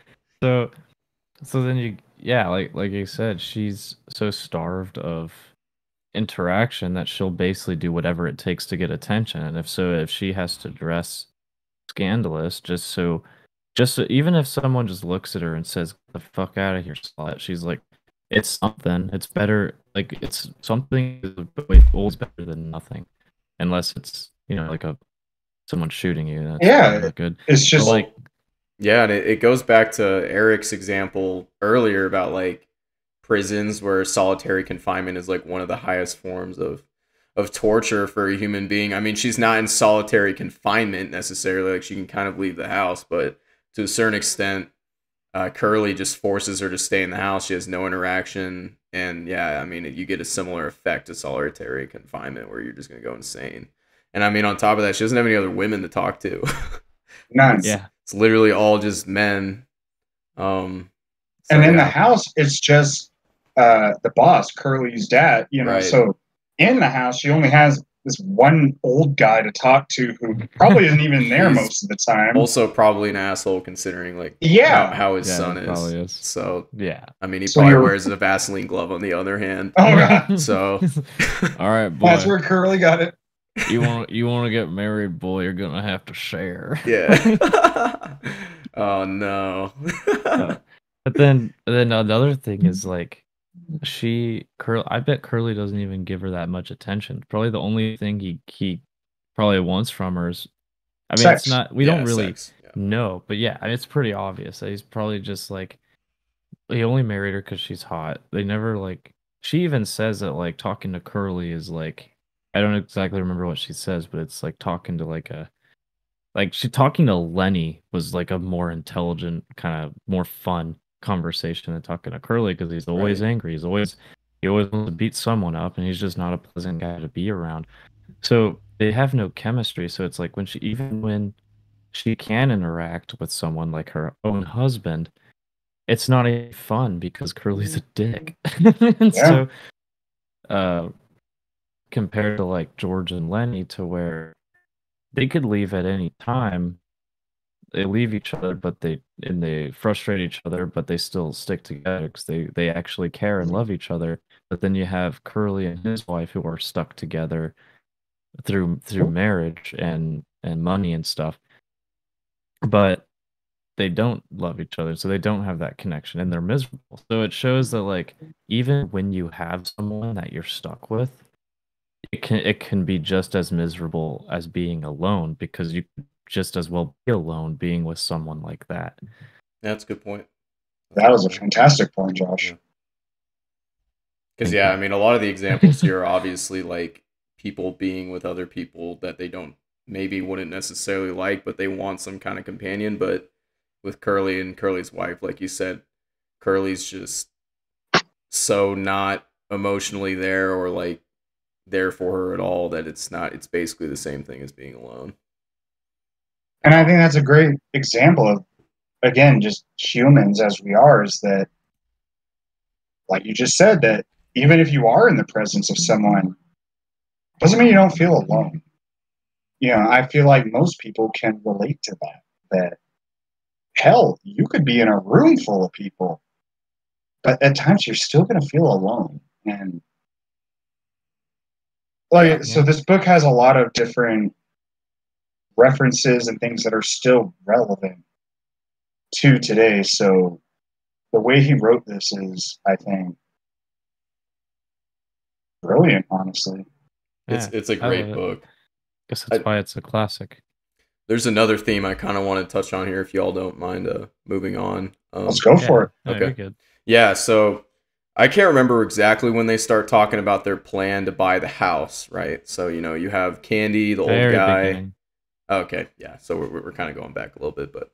So then like you said, she's so starved of interaction that she'll basically do whatever it takes to get attention. And if she has to dress scandalous just so even if someone just looks at her and says, "The fuck out of here, slut," she's like, it's something. It's better. Like it's something is always better than nothing, unless it's like someone shooting you. That's Yeah, probably not good. It's just But, like Yeah, and it goes back to Eric's example earlier about like prisons where solitary confinement is like one of the highest forms of torture for a human being. I mean, she's not in solitary confinement necessarily, like she can kind of leave the house, but to a certain extent, Curly just forces her to stay in the house. She has no interaction, and yeah, I mean, you get a similar effect to solitary confinement where you're just gonna go insane. And I mean, on top of that, she doesn't have any other women to talk to. none. yeah. It's literally all just men. So And in the yeah, house, it's just the boss, Curly's dad. right. So in the house, she only has this one old guy to talk to who probably isn't even there He's most of the time. also probably an asshole considering like Yeah. how his Yeah, son it is. probably is. So Yeah. I mean, he So probably you're, wears a Vaseline glove on the other hand. oh god, So All right, that's boy. where Curly got it. You want to get married, boy, you're gonna have to share. yeah. Oh no. Uh, but then another thing is like I bet Curly doesn't even give her that much attention. Probably the only thing he probably wants from her is, I mean, it's Sex. not, we don't Yeah, really sex. Yeah. know, but yeah, I mean, it's pretty obvious that he's probably just like, he only married her because she's hot. They never like, she even says that like talking to Curly is like, I don't exactly remember what she says, but it's like talking to like she talking to Lenny was like a more intelligent, kind of more fun conversation than talking to Curly because he's always Right. angry. He always wants to beat someone up, and he's just not a pleasant guy to be around. So they have no chemistry. So it's like even when she can interact with someone like her own husband, it's not a fun because Curly's a dick. And Yeah. so uh compared to like George and Lenny, to where they could leave at any time. They leave each other, but they frustrate each other, but they still stick together because they actually care and love each other. But then you have Curly and his wife who are stuck together through marriage and money and stuff, but they don't love each other, so they don't have that connection, and they're miserable. So it shows that like even when you have someone that you're stuck with, it can be just as miserable as being alone because you could just as well be alone being with someone like that. That's a good point. That's a That good was a point. fantastic point, Josh. Yeah. Because Thank yeah, you. I mean, a lot of the examples here are obviously like people being with other people that they don't maybe wouldn't necessarily like, but they want some kind of companion. But with Curly and Curly's wife, like you said, Curly's just so not emotionally there or like there for her at all that it's not. It's basically the same thing as being alone. And I think that's a great example of, again, just humans as we are, is that, like you just said, that even if you are in the presence of someone, doesn't mean you don't feel alone. I feel like most people can relate to that. That hell, you could be in a room full of people, but at times you're still going to feel alone. And Yeah. so this book has a lot of different references and things that are still relevant to today. So the way he wrote this is, I think, brilliant, honestly. It's Yeah, it's a I love great it. book. Guess that's I, why it's a classic. there's another theme I kind of want to touch on here if y'all don't mind moving on. Let's go for Yeah, it. no, you're Okay. good. Yeah, so I can't remember exactly when they start talking about their plan to buy the house, right? So, you have Candy, the old Very guy. beginning. Okay, yeah, so we're kind of going back a little bit, but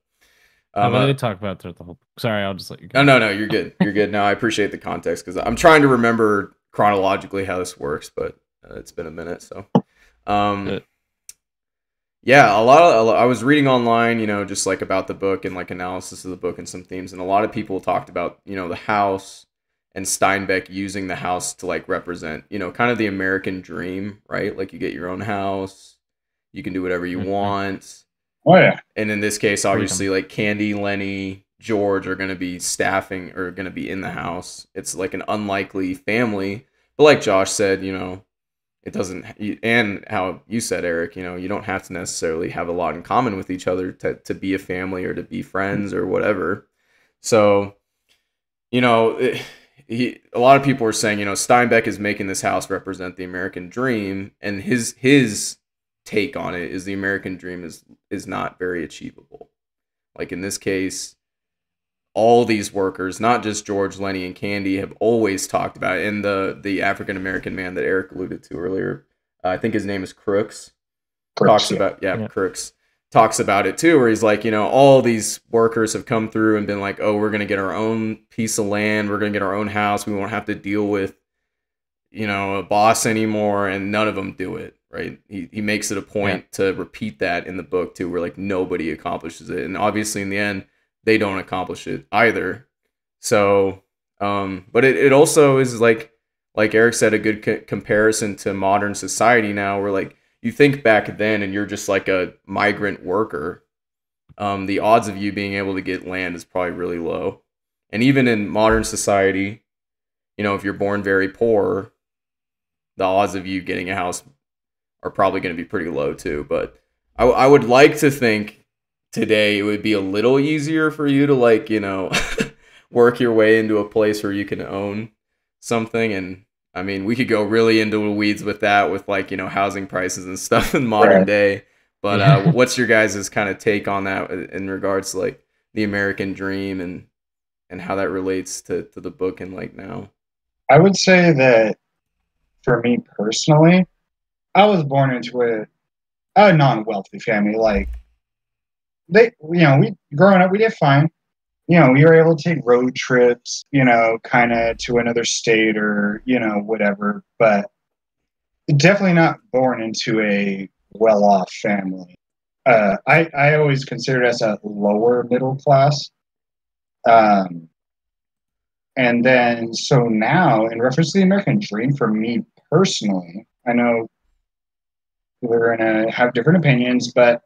No, um but uh, they talk about it throughout the whole. Sorry, I'll just let you no, go. no, no, you're good. You're good. No, I appreciate the context because I'm trying to remember chronologically how this works, but it's been a minute, so um Uh, yeah, I was reading online, just like about the book and like analysis of the book and some themes, and a lot of people talked about, the house and Steinbeck using the house to like represent, kind of the American dream, right? Like you get your own house, you can do whatever you mhm. want. Oh yeah, And in this case, obviously, Freedom. like Candy, Lenny, George are going to be staffing or going to be in the house. It's like an unlikely family, but like Josh said, it doesn't, and how you said, Eric, you don't have to necessarily have a lot in common with each other to be a family or to be friends or whatever. So, you know it, a lot of people are saying, Steinbeck is making this house represent the American dream, and his take on it is the American dream is not very achievable. Like in this case, all these workers, not just George, Lenny, and Candy, have always talked about it. And the African American man that Eric alluded to earlier, I think his name is Crooks, Brooks. talks Yeah, about, yeah, Yeah. Crooks talks about it too, where he's like, all these workers have come through and been like, oh, we're gonna get our own piece of land, we're gonna get our own house, we won't have to deal with a boss anymore, and none of them do it. Right? He makes it a Yeah. point to repeat that in the book too, where like nobody accomplishes it, and obviously in the end they don't accomplish it either. So, but it also is like Eric said, a good comparison to modern society now, where like you think back then and you're just like a migrant worker. The odds of you being able to get land is probably really low. And even in modern society, if you're born very poor, the odds of you getting a house are probably going to be pretty low too. But I would like to think today it would be a little easier for you to like, work your way into a place where you can own something. And I mean, we could go really into the weeds with that, with like, housing prices and stuff in modern Right. day. But Yeah. what's your guys' kind of take on that in regards to like the American dream and how that relates to the book and like now? I would say that for me personally, I was born into a non-wealthy family. Like we growing up, we did fine. We were able to take road trips, kind of to another state or whatever. But definitely not born into a well-off family. I always considered us a lower middle class. Um, and then so now, in reference to the American dream, for me personally, I know we're gonna have different opinions, but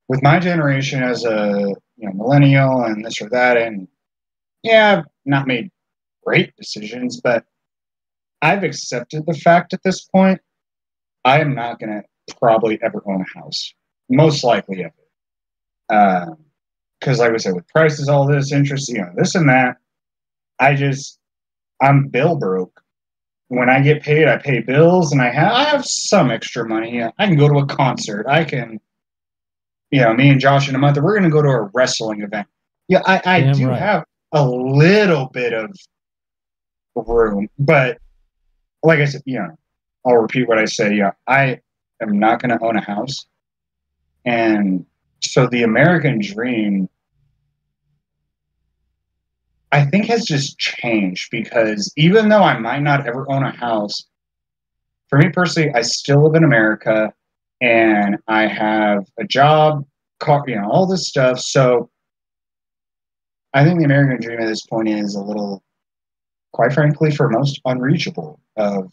with my generation as a millennial and this or that, and yeah, I've not made great decisions, but I've accepted the fact at this point I am not gonna probably ever own a house, most likely ever. Because, like I said, with prices, all this interest, this and that, I just I'm bill broke. When I get paid, I pay bills, and I have some extra money. I can go to a concert. I can, me and Josh in a month, we're going to go to a wrestling event. Yeah, I Damn do right. have a little bit of room, but like I said, I'll repeat what I say. Yeah, I am not going to own a house, and so the American dream, I think, has just changed because even though I might not ever own a house, for me personally, I still live in America and I have a job, car, all this stuff. So I think the American dream at this point is a little, quite frankly, for most unreachable of,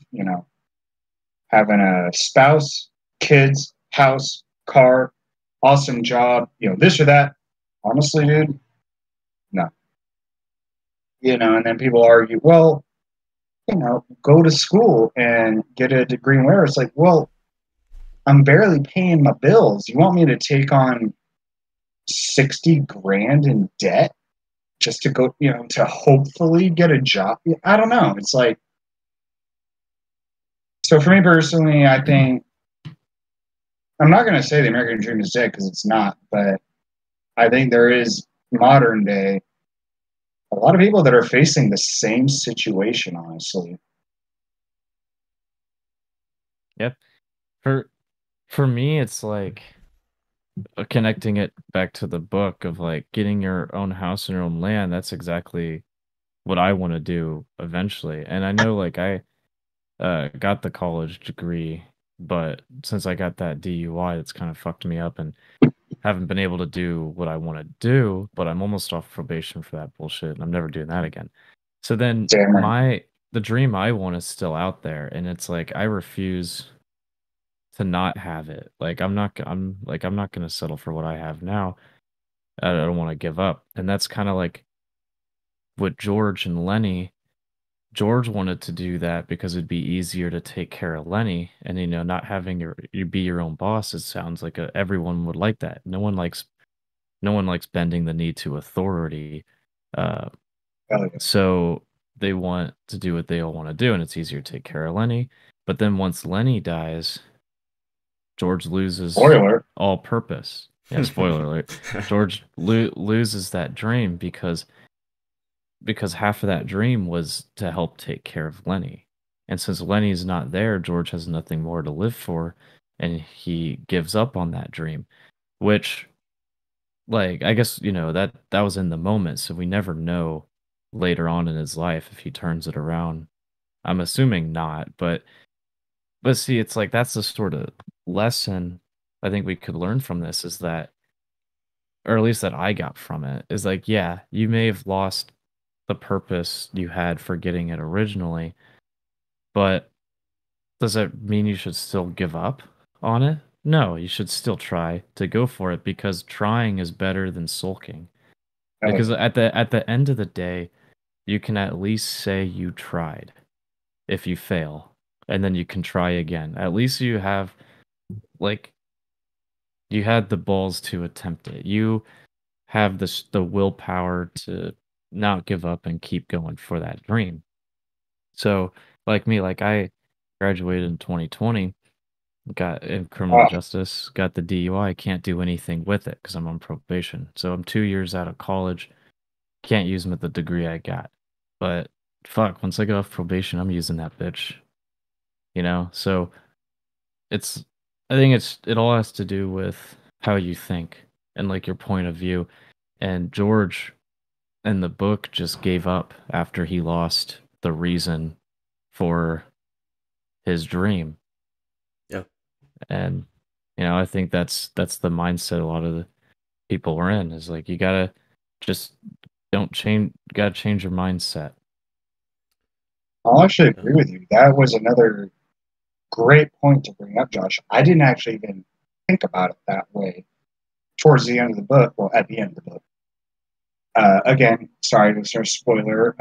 having a spouse, kids, house, car, awesome job, this or that. Honestly, dude, no. And then people argue, well, go to school and get a degree in where it's like, well, I'm barely paying my bills. You want me to take on 60 grand in debt just to go, to hopefully get a job? I don't know. It's like, so for me personally, I think I'm not going to say the American dream is dead because it's not, but I think there is modern day a lot of people that are facing the same situation, honestly. Yep. For for me, it's like connecting it back to the book of like getting your own house and your own land. That's exactly what I want to do eventually. And I know like I got the college degree, but since I got that DUI, it's kind of fucked me up and haven't been able to do what I want to do, but I'm almost off probation for that bullshit, and I'm never doing that again. So then Damn right. the dream I want is still out there, and it's like I refuse to not have it. Like I'm not gonna settle for what I have now. I don't want to give up. And that's kind of like with George and Lenny. George wanted to do that because it'd be easier to take care of Lenny, and not having you be your own boss. It sounds like everyone would like that. No one likes bending the knee to authority. Uh, Hell yeah. so they want to do what they all want to do, and it's easier to take care of Lenny. But then once Lenny dies, George loses Spoiler. all purpose. Yeah, spoiler alert. George loses that dream because half of that dream was to help take care of Lenny. And since Lenny's not there, George has nothing more to live for, and he gives up on that dream, which like I guess, that was in the moment, so we never know later on in his life if he turns it around. I'm assuming not, but see, it's like that's the sort of lesson I think we could learn from this is that or at least that I got from it, is like, yeah, you may have lost the purpose you had for getting it originally, but does that mean you should still give up on it? No, you should still try to go for it because trying is better than sulking. Right. Because at the end of the day, you can at least say you tried if you fail, and then you can try again. At least you have like you had the balls to attempt it. You have the willpower to not give up and keep going for that dream. So, like me, like I graduated in 2020, got in criminal Oh, justice, got the DUI, can't do anything with it because I'm on probation. So I'm 2 years out of college, can't use them at the degree I got. But fuck, once I get off probation, I'm using that bitch. So it's I think it all has to do with how you think and like your point of view. And George in the book just gave up after he lost the reason for his dream. Yeah. And I think that's the mindset a lot of the people are in, is like you gotta just don't change gotta change your mindset. I'll actually Yeah. agree with you. That was another great point to bring up, Josh. I didn't actually even think about it that way towards the end of the book. Well, at the end of the book. Again, sorry to start spoiler.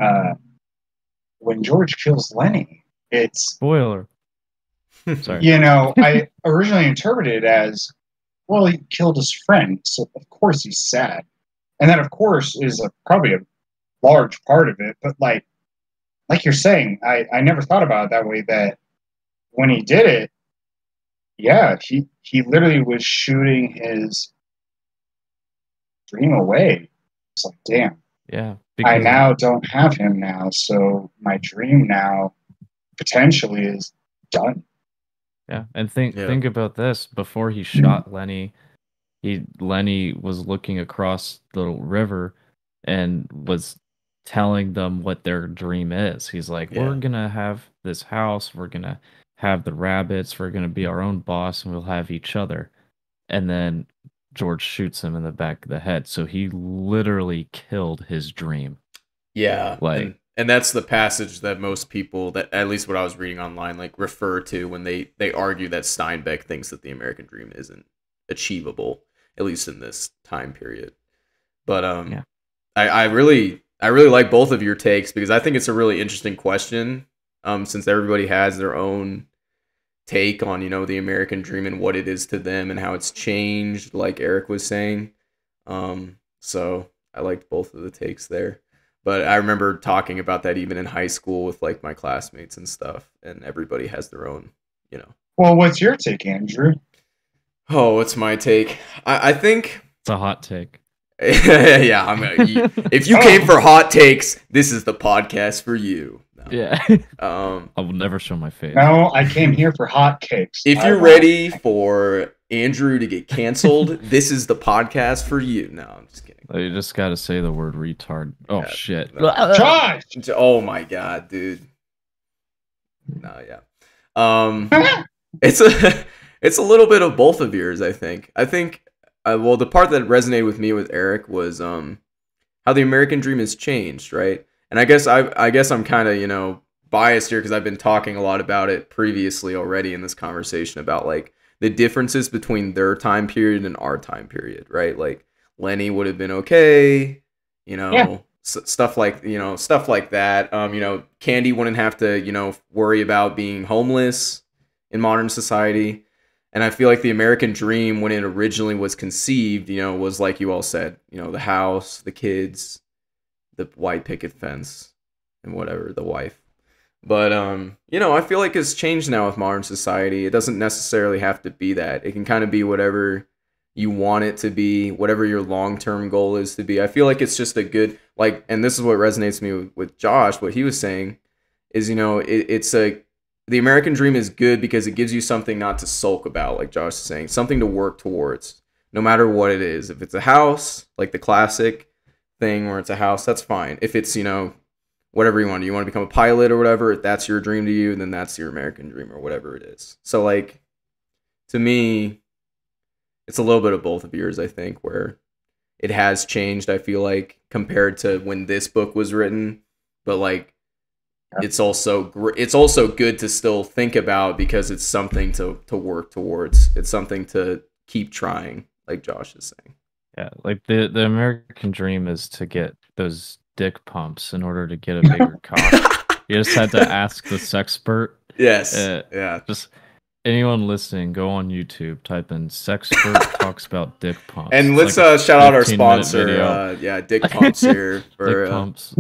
When George kills Lenny, it's, Spoiler. Sorry. I originally interpreted it as, well, he killed his friend, so of course he's sad. And that, of course, is probably a large part of it. But like you're saying, I never thought about it that way. That when he did it, yeah, he literally was shooting his dream away. It's like, damn, Yeah, I because now don't have him now, so my dream now potentially is done. yeah, and think Yeah. think about this. Before he shot Lenny, Lenny was looking across the river and was telling them what their dream is. He's like, "We're Yeah. gonna have this house. We're gonna have the rabbits. We're gonna be our own boss, and we'll have each other." And then George shoots him in the back of the head. So he literally killed his dream. Yeah, Like, and that's the passage that most people, that at least what I was reading online, like refer to when they argue that Steinbeck thinks that the American dream isn't achievable, at least in this time period. But yeah, I really like both of your takes because I think it's a really interesting question. Since everybody has their own take on the American dream and what it is to them and how it's changed, like Eric was saying. So I liked both of the takes there. But I remember talking about that even in high school with like my classmates and stuff, and everybody has their own, you know. Well, what's your take, Andrew? Oh, what's my take? I think it's a hot take. yeah, if you came Oh, for hot takes, this is the podcast for you. No. Yeah. Um, I will never show my face. no, I came here for hot cakes. if I you're want. ready for Andrew to get canceled, this is the podcast for you. No, I'm just kidding. You just got to say the word retard. Oh, Yeah, shit. no. Josh! Oh my god, dude. No, yeah. It's a it's a little bit of both of yours, I think. Well, the part that resonated with me with Eric was how the American dream has changed, right? And I guess I'm kind of, biased here because I've been talking a lot about it previously already in this conversation about like the differences between their time period and our time period, right? Like Lenny would have been okay, Yeah. stuff like that. Candy wouldn't have to, worry about being homeless in modern society. And I feel like the American dream, when it originally was conceived, was like you all said, the house, the kids, the white picket fence, and whatever, the wife. But I feel like it's changed now with modern society. It doesn't necessarily have to be that. It can kind of be whatever you want it to be, whatever your long-term goal is to be. I feel like it's just a good, like, and this is what resonates me with Josh, what he was saying is, the American dream is good because it gives you something not to sulk about, like Josh is saying, something to work towards, no matter what it is. If it's a house, like the classic thing where it's a house, that's fine. If it's, whatever you want to become a pilot or whatever, if that's your dream to you, then that's your American dream or whatever it is. So, like, to me, it's a little bit of both of yours, I think, where it has changed, I feel like, compared to when this book was written. But like, it's also good to still think about, because it's something to work towards. It's something to keep trying, like Josh is saying. Yeah, like the American dream is to get those dick pumps in order to get a bigger cock. You just had to ask the sexpert. Yes. Yeah. Just anyone listening, go on YouTube, type in "sexpert talks about dick pumps." And It's let's like a shout out our 15-minute sponsor. video. Dick Pumps here. For, Dick pumps.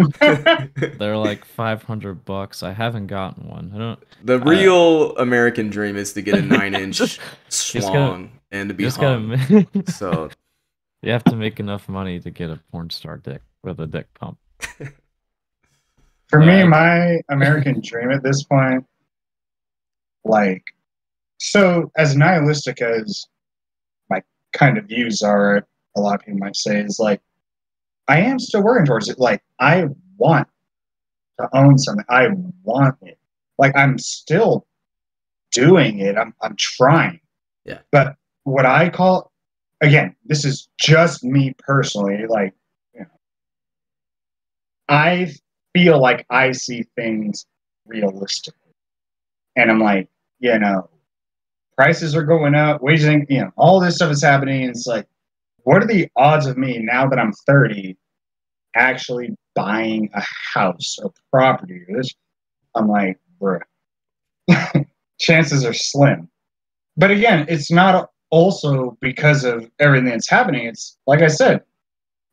They're like $500. I haven't gotten one. I don't. The real American dream is to get a 9-inch Just schlong and to be just hung. So you have to make enough money to get a porn star dick with a dick pump. For me, my American dream at this point, like, so as nihilistic as my kind of views are, a lot of people might say, is like, I am still working towards it. Like, I want to own something. I want it. Like, I'm still doing it. I'm trying. Yeah. But what I call, again, this is just me personally, like, you know, I feel like I see things realistically. And I'm like, you know, prices are going up, wages, you know, all this stuff is happening. And it's like, what are the odds of me now that I'm 30 actually buying a house or property? I'm like, bro, chances are slim. But again, it's not also because of everything that's happening. It's like I said,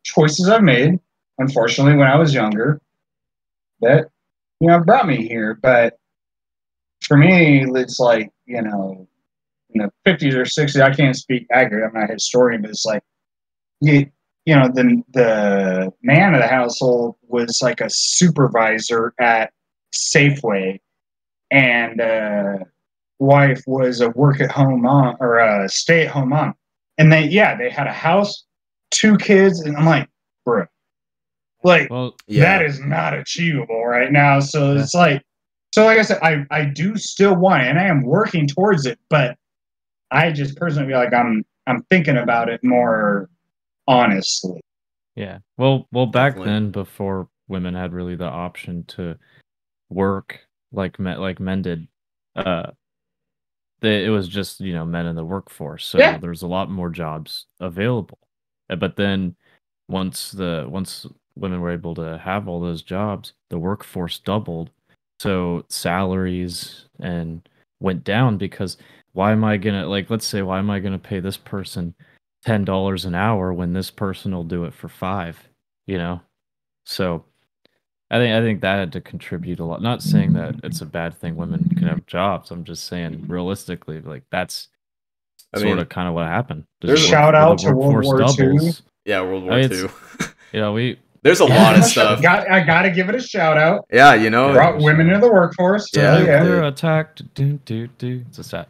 choices I've made, unfortunately, when I was younger, that, you know, brought me here. But for me, it's like, you know, in the 50s or 60s, I can't speak accurate. I'm not a historian, but it's like, you know, the man of the household was like a supervisor at Safeway, and wife was a work-at-home mom or a stay-at-home mom. And they had a house, 2 kids, and I'm like, bro, like, that is not achievable right now. So it's like, so like I said, I do still want it, and I am working towards it, but I just personally feel like I'm thinking about it more honestly. Yeah. Well, back then, before women had really the option to work like men did, it was just, you know, men in the workforce. So there's a lot more jobs available. But then once women were able to have all those jobs, the workforce doubled. So salaries and went down, because why am I gonna, like, let's say, why am I gonna pay this person $10 an hour when this person will do it for 5, you know? So I think that had to contribute a lot. Not saying that it's a bad thing women can have jobs. I'm just saying realistically, like, that's sort of kind of what happened. Shout out to World War II. Yeah, World War II. You know, there's a lot of stuff. I gotta give it a shout out. Yeah, you know, brought women into the workforce. They're attacked. It's a sad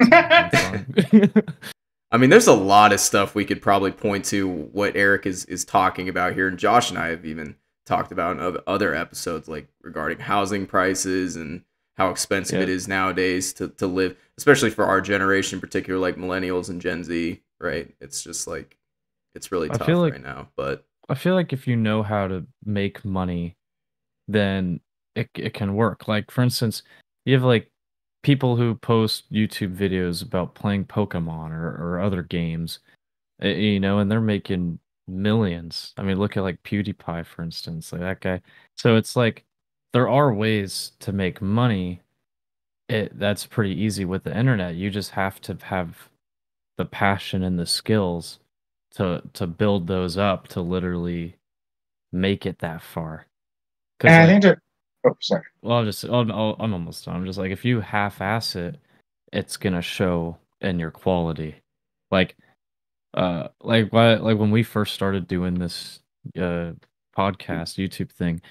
song. I mean, there's a lot of stuff we could probably point to what Eric is talking about here, and Josh and I have even talked about in other episodes, like regarding housing prices and how expensive it is nowadays to live, especially for our generation, particularly like millennials and Gen Z, right? It's just like, it's really tough right now. But I feel like if you know how to make money, then it can work. Like, for instance, you have like people who post YouTube videos about playing Pokemon or other games, you know, and they're making millions. I mean, look at like PewDiePie, for instance, like that guy. So it's like, there are ways to make money. That's pretty easy with the internet. You just have to have the passion and the skills to build those up to literally make it that far. And I think that, sorry. Well, I'm almost done. I'm just like, if you half-ass it, it's gonna show in your quality. Like when we first started doing this podcast YouTube thing,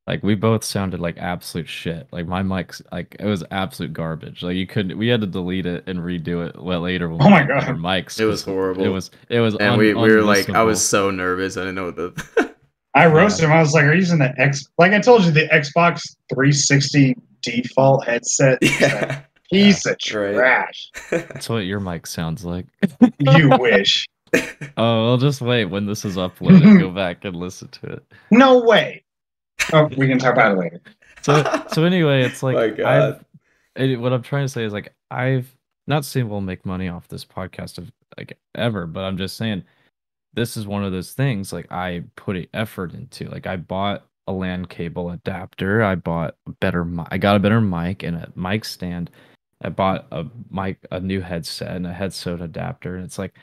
like, we both sounded like absolute shit. Like, my mic's like, it was absolute garbage. Like, we had to delete it and redo it later when we got better mics. It was horrible. It was and we were like, I was so nervous. I didn't know what the I roasted him. I was like, "Are you using the like I told you, the Xbox 360 default headset? Yeah. Piece of trash." That's what your mic sounds like. You wish. Oh, I'll just wait when this is uploaded. Go back and listen to it. No way. Oh, we can talk about it later. So anyway, it's My like God. what I'm trying to say is like I've not saying we'll make money off this podcast of like ever, but I'm just saying this is one of those things like I put a effort into. Like I bought a LAN cable adapter, I bought I got a better mic and a mic stand. I bought a new headset and a headset adapter, and it's like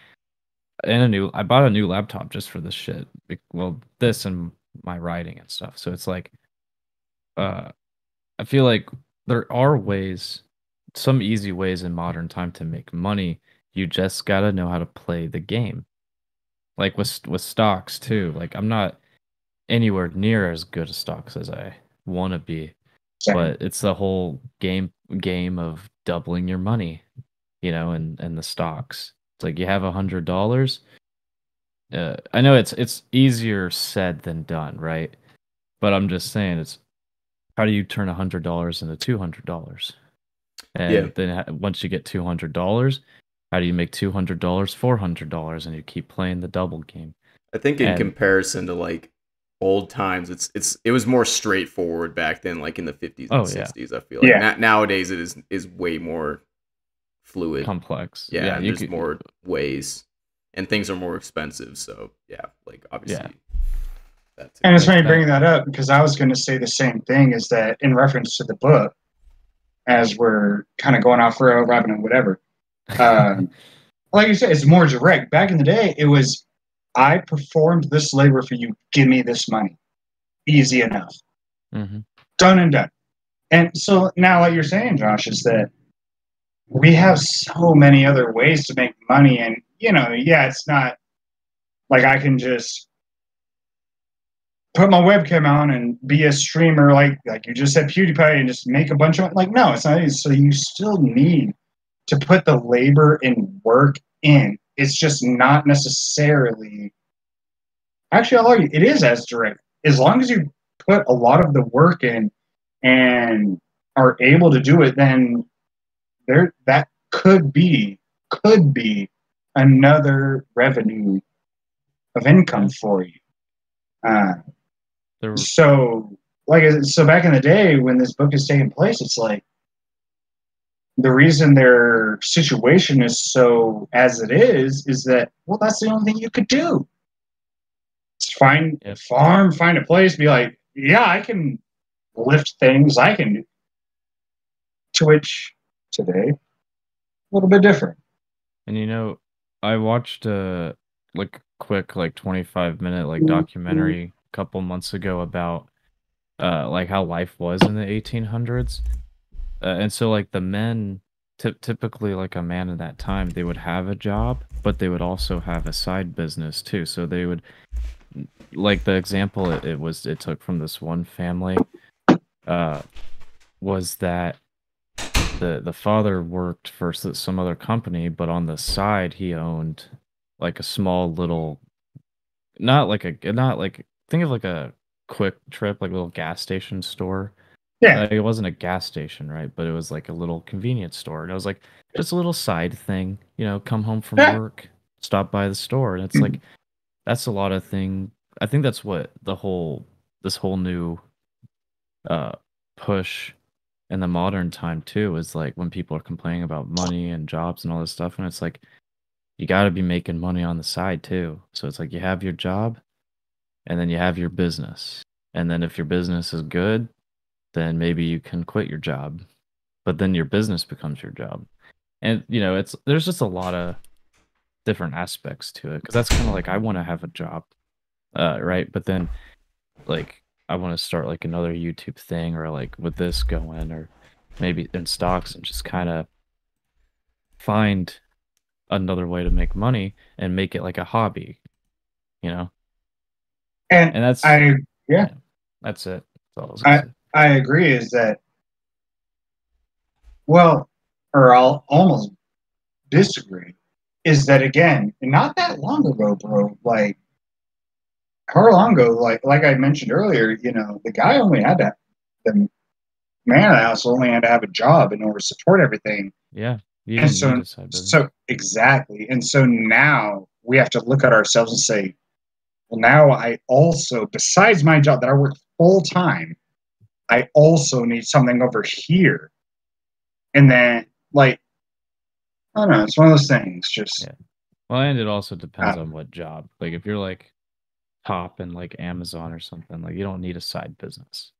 I bought a new laptop just for this shit. Well, this and my writing and stuff. So it's like uh I feel like there are ways, some easy ways in modern time to make money. You just gotta know how to play the game. Like with stocks too. Like I'm not anywhere near as good at stocks as I want to be, Same. but it's the whole game of doubling your money, and the stocks. It's like you have $100. I know it's easier said than done, right? But I'm just saying, it's how do you turn $100 into $200? Yeah. And then once you get $200, how do you make $200, $400, and you keep playing the double game? I think in And comparison to like old times, it was more straightforward back then, like in the 50s and oh yeah, 60s. I feel like Yeah. nowadays it is way more fluid. complex. Yeah, Yeah, and you there's could. more ways, and things are more expensive. So yeah, like Yeah, obviously that too. And it's like funny that. bringing that up because I was going to say the same thing is that in reference to the book, as we're kind of going off road, rapping and whatever. Like you said, it's more direct. Back in the day, it was, I performed this labor for you. Give me this money. Easy enough. hmm Done and done. And so now, what you're saying, Josh, is that we have so many other ways to make money. And, yeah, it's not like I can just put my webcam on and be a streamer like you just said, PewDiePie, and just make a bunch of, like, no, it's not. So you still need to put the labor and work in. It's just not necessarily. Actually, I'll argue it is as direct. As long as you put a lot of the work in and are able to do it, then that could be another revenue of income Yeah, for you. Uh, there. so back in the day when this book is taking place, it's like the reason their situation is so as it is that, well, that's the only thing you could do. Just find a Yep. farm, find a place, be like, yeah, I can lift things, I can do. To which today, a little bit different. And I watched like quick like 25-minute like documentary a couple months ago about like how life was in the 1800s. And so like the men typically like a man in that time, they would have a job, but they would also have a side business too. So they would like the example it took from this one family uh was that the father worked for some other company, but on the side he owned like a small little, not like, think of like a quick trip, like a little gas station store. Yeah. It wasn't a gas station, right? But it was like a little convenience store. And it was like just a little side thing, come home from Yeah. work, stop by the store. And it's like, that's a lot of thing. I think that's what this whole new uh push in the modern time too is like when people are complaining about money and jobs and all this stuff. And it's like, you got to be making money on the side too. So it's like you have your job and then you have your business. And then if your business is good, then maybe you can quit your job, but then your business becomes your job. And there's just a lot of different aspects to it because that's kind of like I want to have a job, right? But then like I want to start like another YouTube thing or like with this going or maybe in stocks and just kind of find another way to make money and make it like a hobby, you know? And And that's I, yeah, yeah, that's it. That's all I was gonna I, say. I agree is that, well, or I'll almost disagree, is that again, not that long ago, bro, like, how long ago, like I mentioned earlier, the guy only had to, the man of the house only had to have a job in order to support everything. Yeah, you And didn't need so, a side business. so exactly. And so now, we have to look at ourselves and say, well, now I also, besides my job that I work full time, I also need something over here. And then, like, I don't know, it's one of those things. Just, Yeah. Well, and it also depends on what job. Like, if you're like top in like Amazon or something, like you don't need a side business.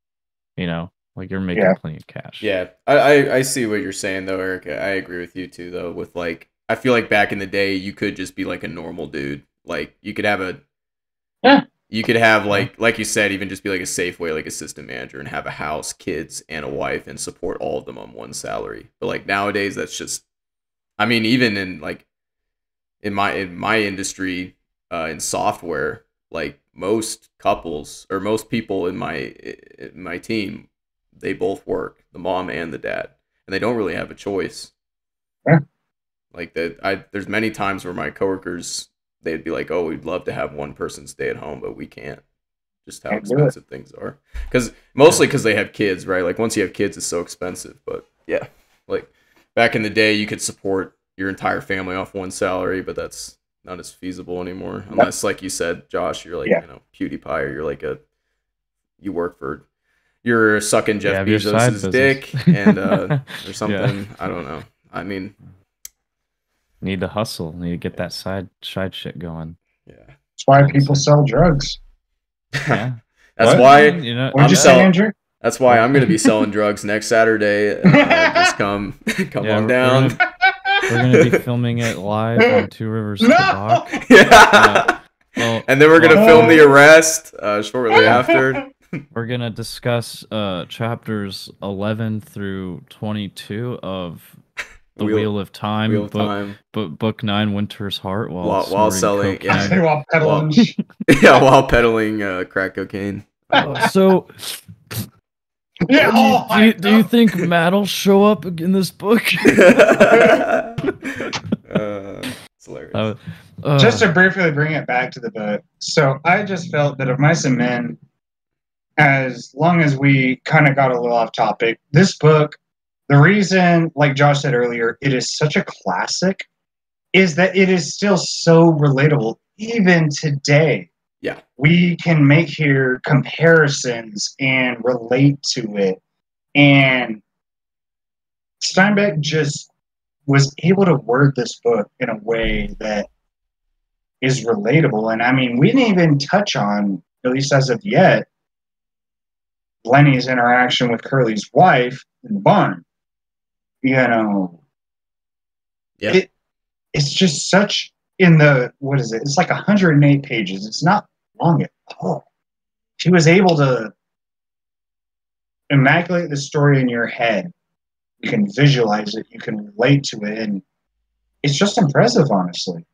You know, like you're making plenty of cash. Yeah, I see what you're saying though, Eric. I agree with you too though. With like, I feel like back in the day, you could just be like a normal dude. Like you could have like you said, even just be like a Safeway like assistant manager and have a house, kids, and a wife and support all of them on one salary. But like nowadays, that's just, I mean, even in like in my industry, in software, like most couples or most people in my team, they both work, the mom and the dad, and they don't really have a choice. Yeah. Like that, there's many times where my coworkers, they'd be like, "Oh, we'd love to have one person stay at home, but we can't." Just how expensive things are. Mostly because they have kids, right? Like once you have kids, it's so expensive. But yeah, like back in the day, you could support your entire family off one salary, but that's not as feasible anymore. Unless, like you said, Josh, you're like PewDiePie, or you're sucking Jeff Bezos's dick and or something. I don't know. I mean, need to hustle. Need to get that side shit going. Yeah, that's why people sell drugs. Yeah, that's why That's why I'm gonna be selling drugs next Saturday. Just come on down. We're gonna be filming it live on Two Rivers Tabac. Yeah. And then we're gonna film the arrest shortly after. We're gonna discuss chapters 11 through 22 of the Wheel of Time, book 9, Winter's Heart, while selling, while peddling, while peddling crack cocaine. So, do you think Matt'll show up in this book? It's hilarious. Just to briefly bring it back to the book, so I just felt that of Mice and Men, as long as we kind of got a little off topic, this book, the reason, like Josh said earlier, it is such a classic is that it is still so relatable. Even today, yeah, we can make here comparisons and relate to it. And Steinbeck just was able to word this book in a way that is relatable. And I mean, we didn't even touch on, at least as of yet, Lenny's interaction with Curly's wife in the barn. You know, it's just such in the, what is it? It's like 108 pages. It's not long at all. She was able to immaculate the story in your head. You can visualize it. You can relate to it. And it's just impressive, honestly.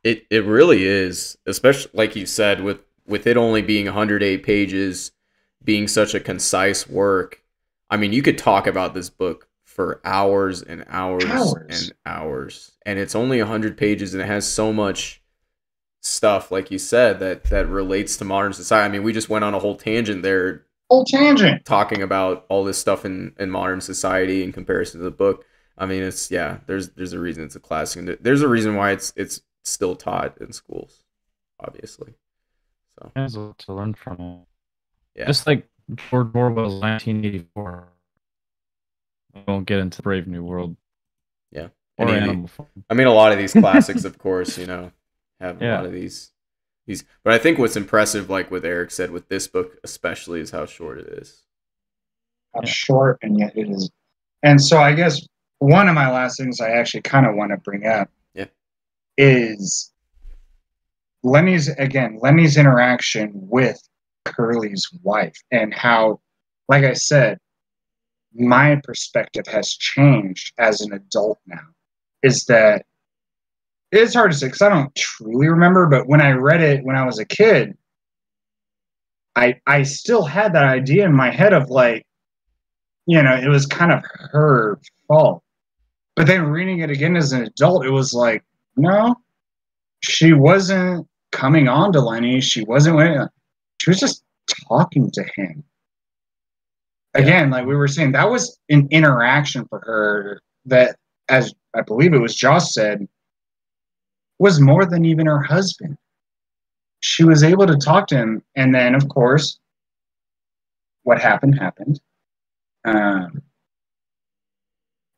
It really is, especially like you said, with it only being 108 pages, being such a concise work. I mean, you could talk about this book for hours and hours and hours, and it's only 100 pages, and it has so much stuff, like you said, that relates to modern society. I mean, we just went on a whole tangent there. Talking about all this stuff in modern society in comparison to the book. I mean, it's there's a reason it's a classic. There's a reason why it's still taught in schools, obviously. So there's a lot to learn from it. Yeah. Just like George Orwell's 1984. I won't get into Brave New World. Yeah. Or Animal Farm. I mean, a lot of these classics, of course, have a lot of these. But I think what's impressive, like what Eric said with this book especially, is how short it is. How short, and yet it is. And so I guess one of my last things I actually kind of want to bring up is Lenny's interaction with Curly's wife, and how, like I said, my perspective has changed as an adult now. Is that it's hard to say because I don't truly remember, but when I read it when I was a kid, I still had that idea in my head of like, it was kind of her fault. But then reading it again as an adult, it was like, no, she wasn't coming on to Lenny. She wasn't. She was just talking to him. Again, like we were saying, that was an interaction for her that, as I believe it was Josh said, was more than even her husband. She was able to talk to him, and then, of course, what happened happened. Um,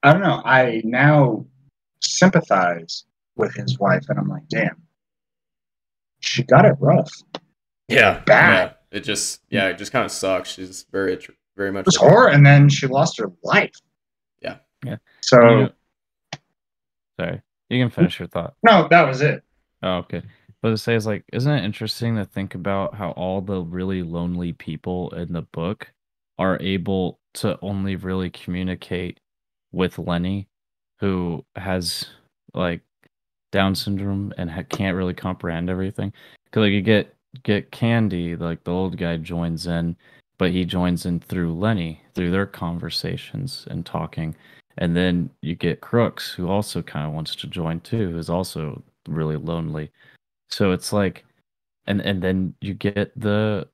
I don't know. I now sympathize with his wife, and I'm like, damn, she got it rough. Yeah, Bad. yeah. It just kind of sucks. She's very It much was like a horror, and then she lost her life. yeah. Yeah. And So sorry, you can finish your thought. no, that was it. Oh, okay. But to say is like, isn't it interesting to think about how all the really lonely people in the book are able to only really communicate with Lenny, who has like Down syndrome and can't really comprehend everything. Because like you get Candy, like the old guy joins in, but he joins in through Lenny, through their conversations and talking. And then you get Crooks, who also kind of wants to join too, who's also really lonely. So it's like, and then you get the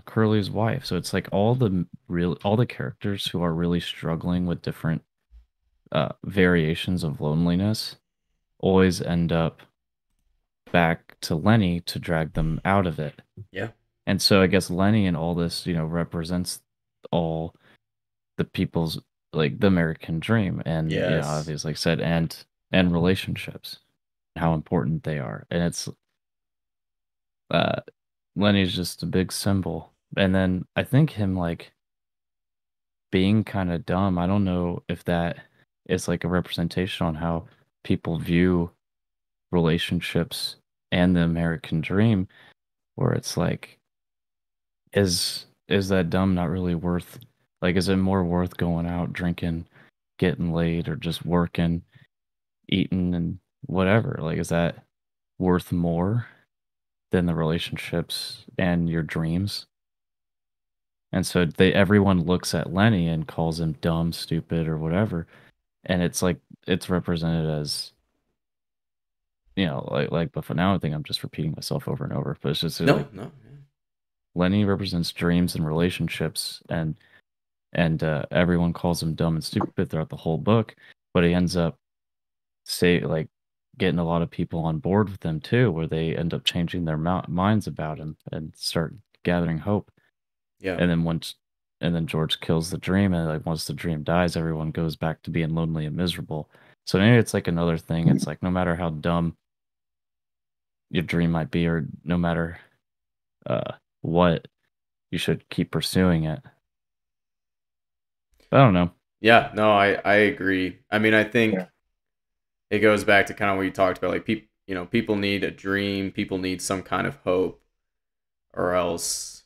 Curly's wife. So it's like all the characters who are really struggling with different variations of loneliness always end up back to Lenny to drag them out of it. Yeah. And so I guess Lenny and all this, represents all the people's like the American dream and Yes. obviously like I said and relationships, how important they are. And it's uh Lenny's just a big symbol. And then I think him like being kind of dumb, I don't know if that is like a representation on how people view relationships and the American dream, where it's like, is that dumb not really worth, like, is it more worth going out drinking, getting laid, or just working, eating, and whatever? Like, is that worth more than the relationships and your dreams? And so everyone looks at Lenny and calls him dumb, stupid, or whatever. And it's like it's represented as but for now I think I'm just repeating myself over and over. But it's just No, like no. Lenny represents dreams and relationships, and everyone calls him dumb and stupid throughout the whole book. But he ends up getting a lot of people on board with him too, where they end up changing their minds about him and start gathering hope. Yeah. And then George kills the dream, and like once the dream dies, everyone goes back to being lonely and miserable. So maybe it's like another thing. It's like no matter how dumb your dream might be, or no matter what, you should keep pursuing it. I don't know. Yeah, no, I agree. I mean, I think Yeah. it goes back to kind of what you talked about. Like people need a dream, people need some kind of hope, or else.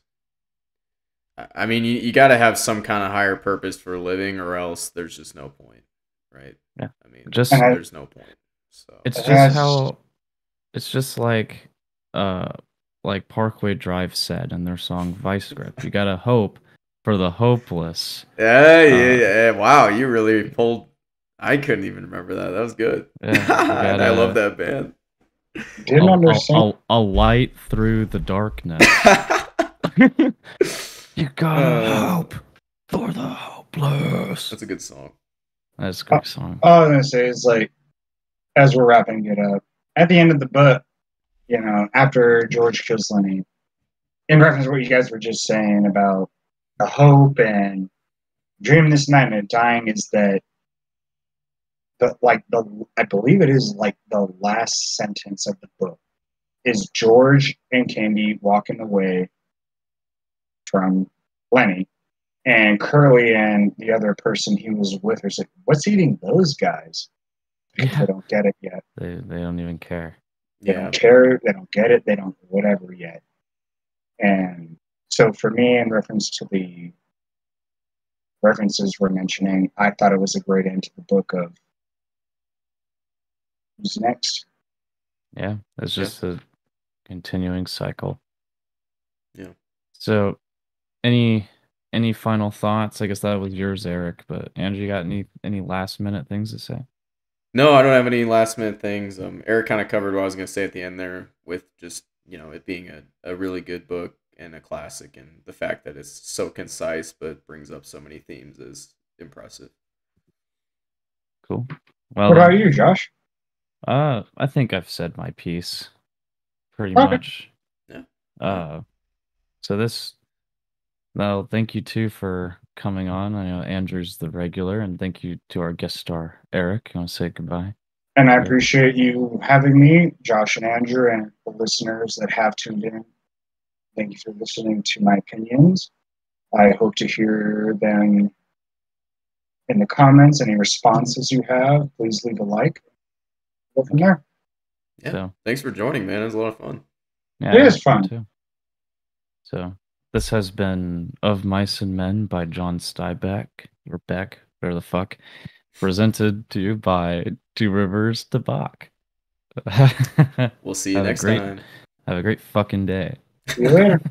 I mean, you got to have some kind of higher purpose for living, or else there's just no point, right? Yeah. I mean, Just there's no point. So it's It just has, how it's just uh like Parkway Drive said in their song Vice Grip. You gotta hope for the hopeless. yeah, yeah, Uh yeah. Wow, you really pulled. I couldn't even remember that. That was good. yeah, you And I love gotta that band. didn't understand. a light through the darkness. You gotta Uh, hope for the hopeless. that's a good song. That's a great song. All I was gonna say is like, as we're wrapping it up, at the end of the book, after George kills Lenny, in reference to what you guys were just saying about the hope and dreaming this night and dying, is that the I believe it is like the last sentence of the book is George and Candy walking away from Lenny, and Curly and the other person he was with is like, "What's eating those guys?" Because they Yeah. don't get it yet. They don't even care. They Yeah, don't care. They don't get it. They don't whatever yet. And so for me, in reference to the references we're mentioning, I thought it was a great end to the book of who's next. Yeah. It's yeah, just a continuing cycle. yeah. So any final thoughts? I guess that was yours, Eric, but Andrew, you got any last minute things to say? No, I don't have any last minute things. Eric kind of covered what I was gonna say at the end there with just it being a really good book and a classic, and the fact that it's so concise but brings up so many themes is impressive. Cool. Well What about then, you, Josh? I think I've said my piece pretty Okay. much. Yeah. All right. Uh, so this, well, thank you too for coming on. I know Andrew's the regular, and thank you to our guest star, Eric. You want to say goodbye, And I Eric? appreciate you having me, Josh and Andrew, and the listeners that have tuned in. Thank you for listening to my opinions. I hope to hear them in the comments. Any responses you have, please leave a like. Go from Okay. there. Yeah. So, Thanks for joining, man. It was a lot of fun. yeah, It I is had fun fun. too. So, this has been Of Mice and Men by John Steinbeck, or Beck, whatever the fuck, presented to you by Two Rivers Tabac. We'll see you Have a next great, time. have a great fucking day. See you later.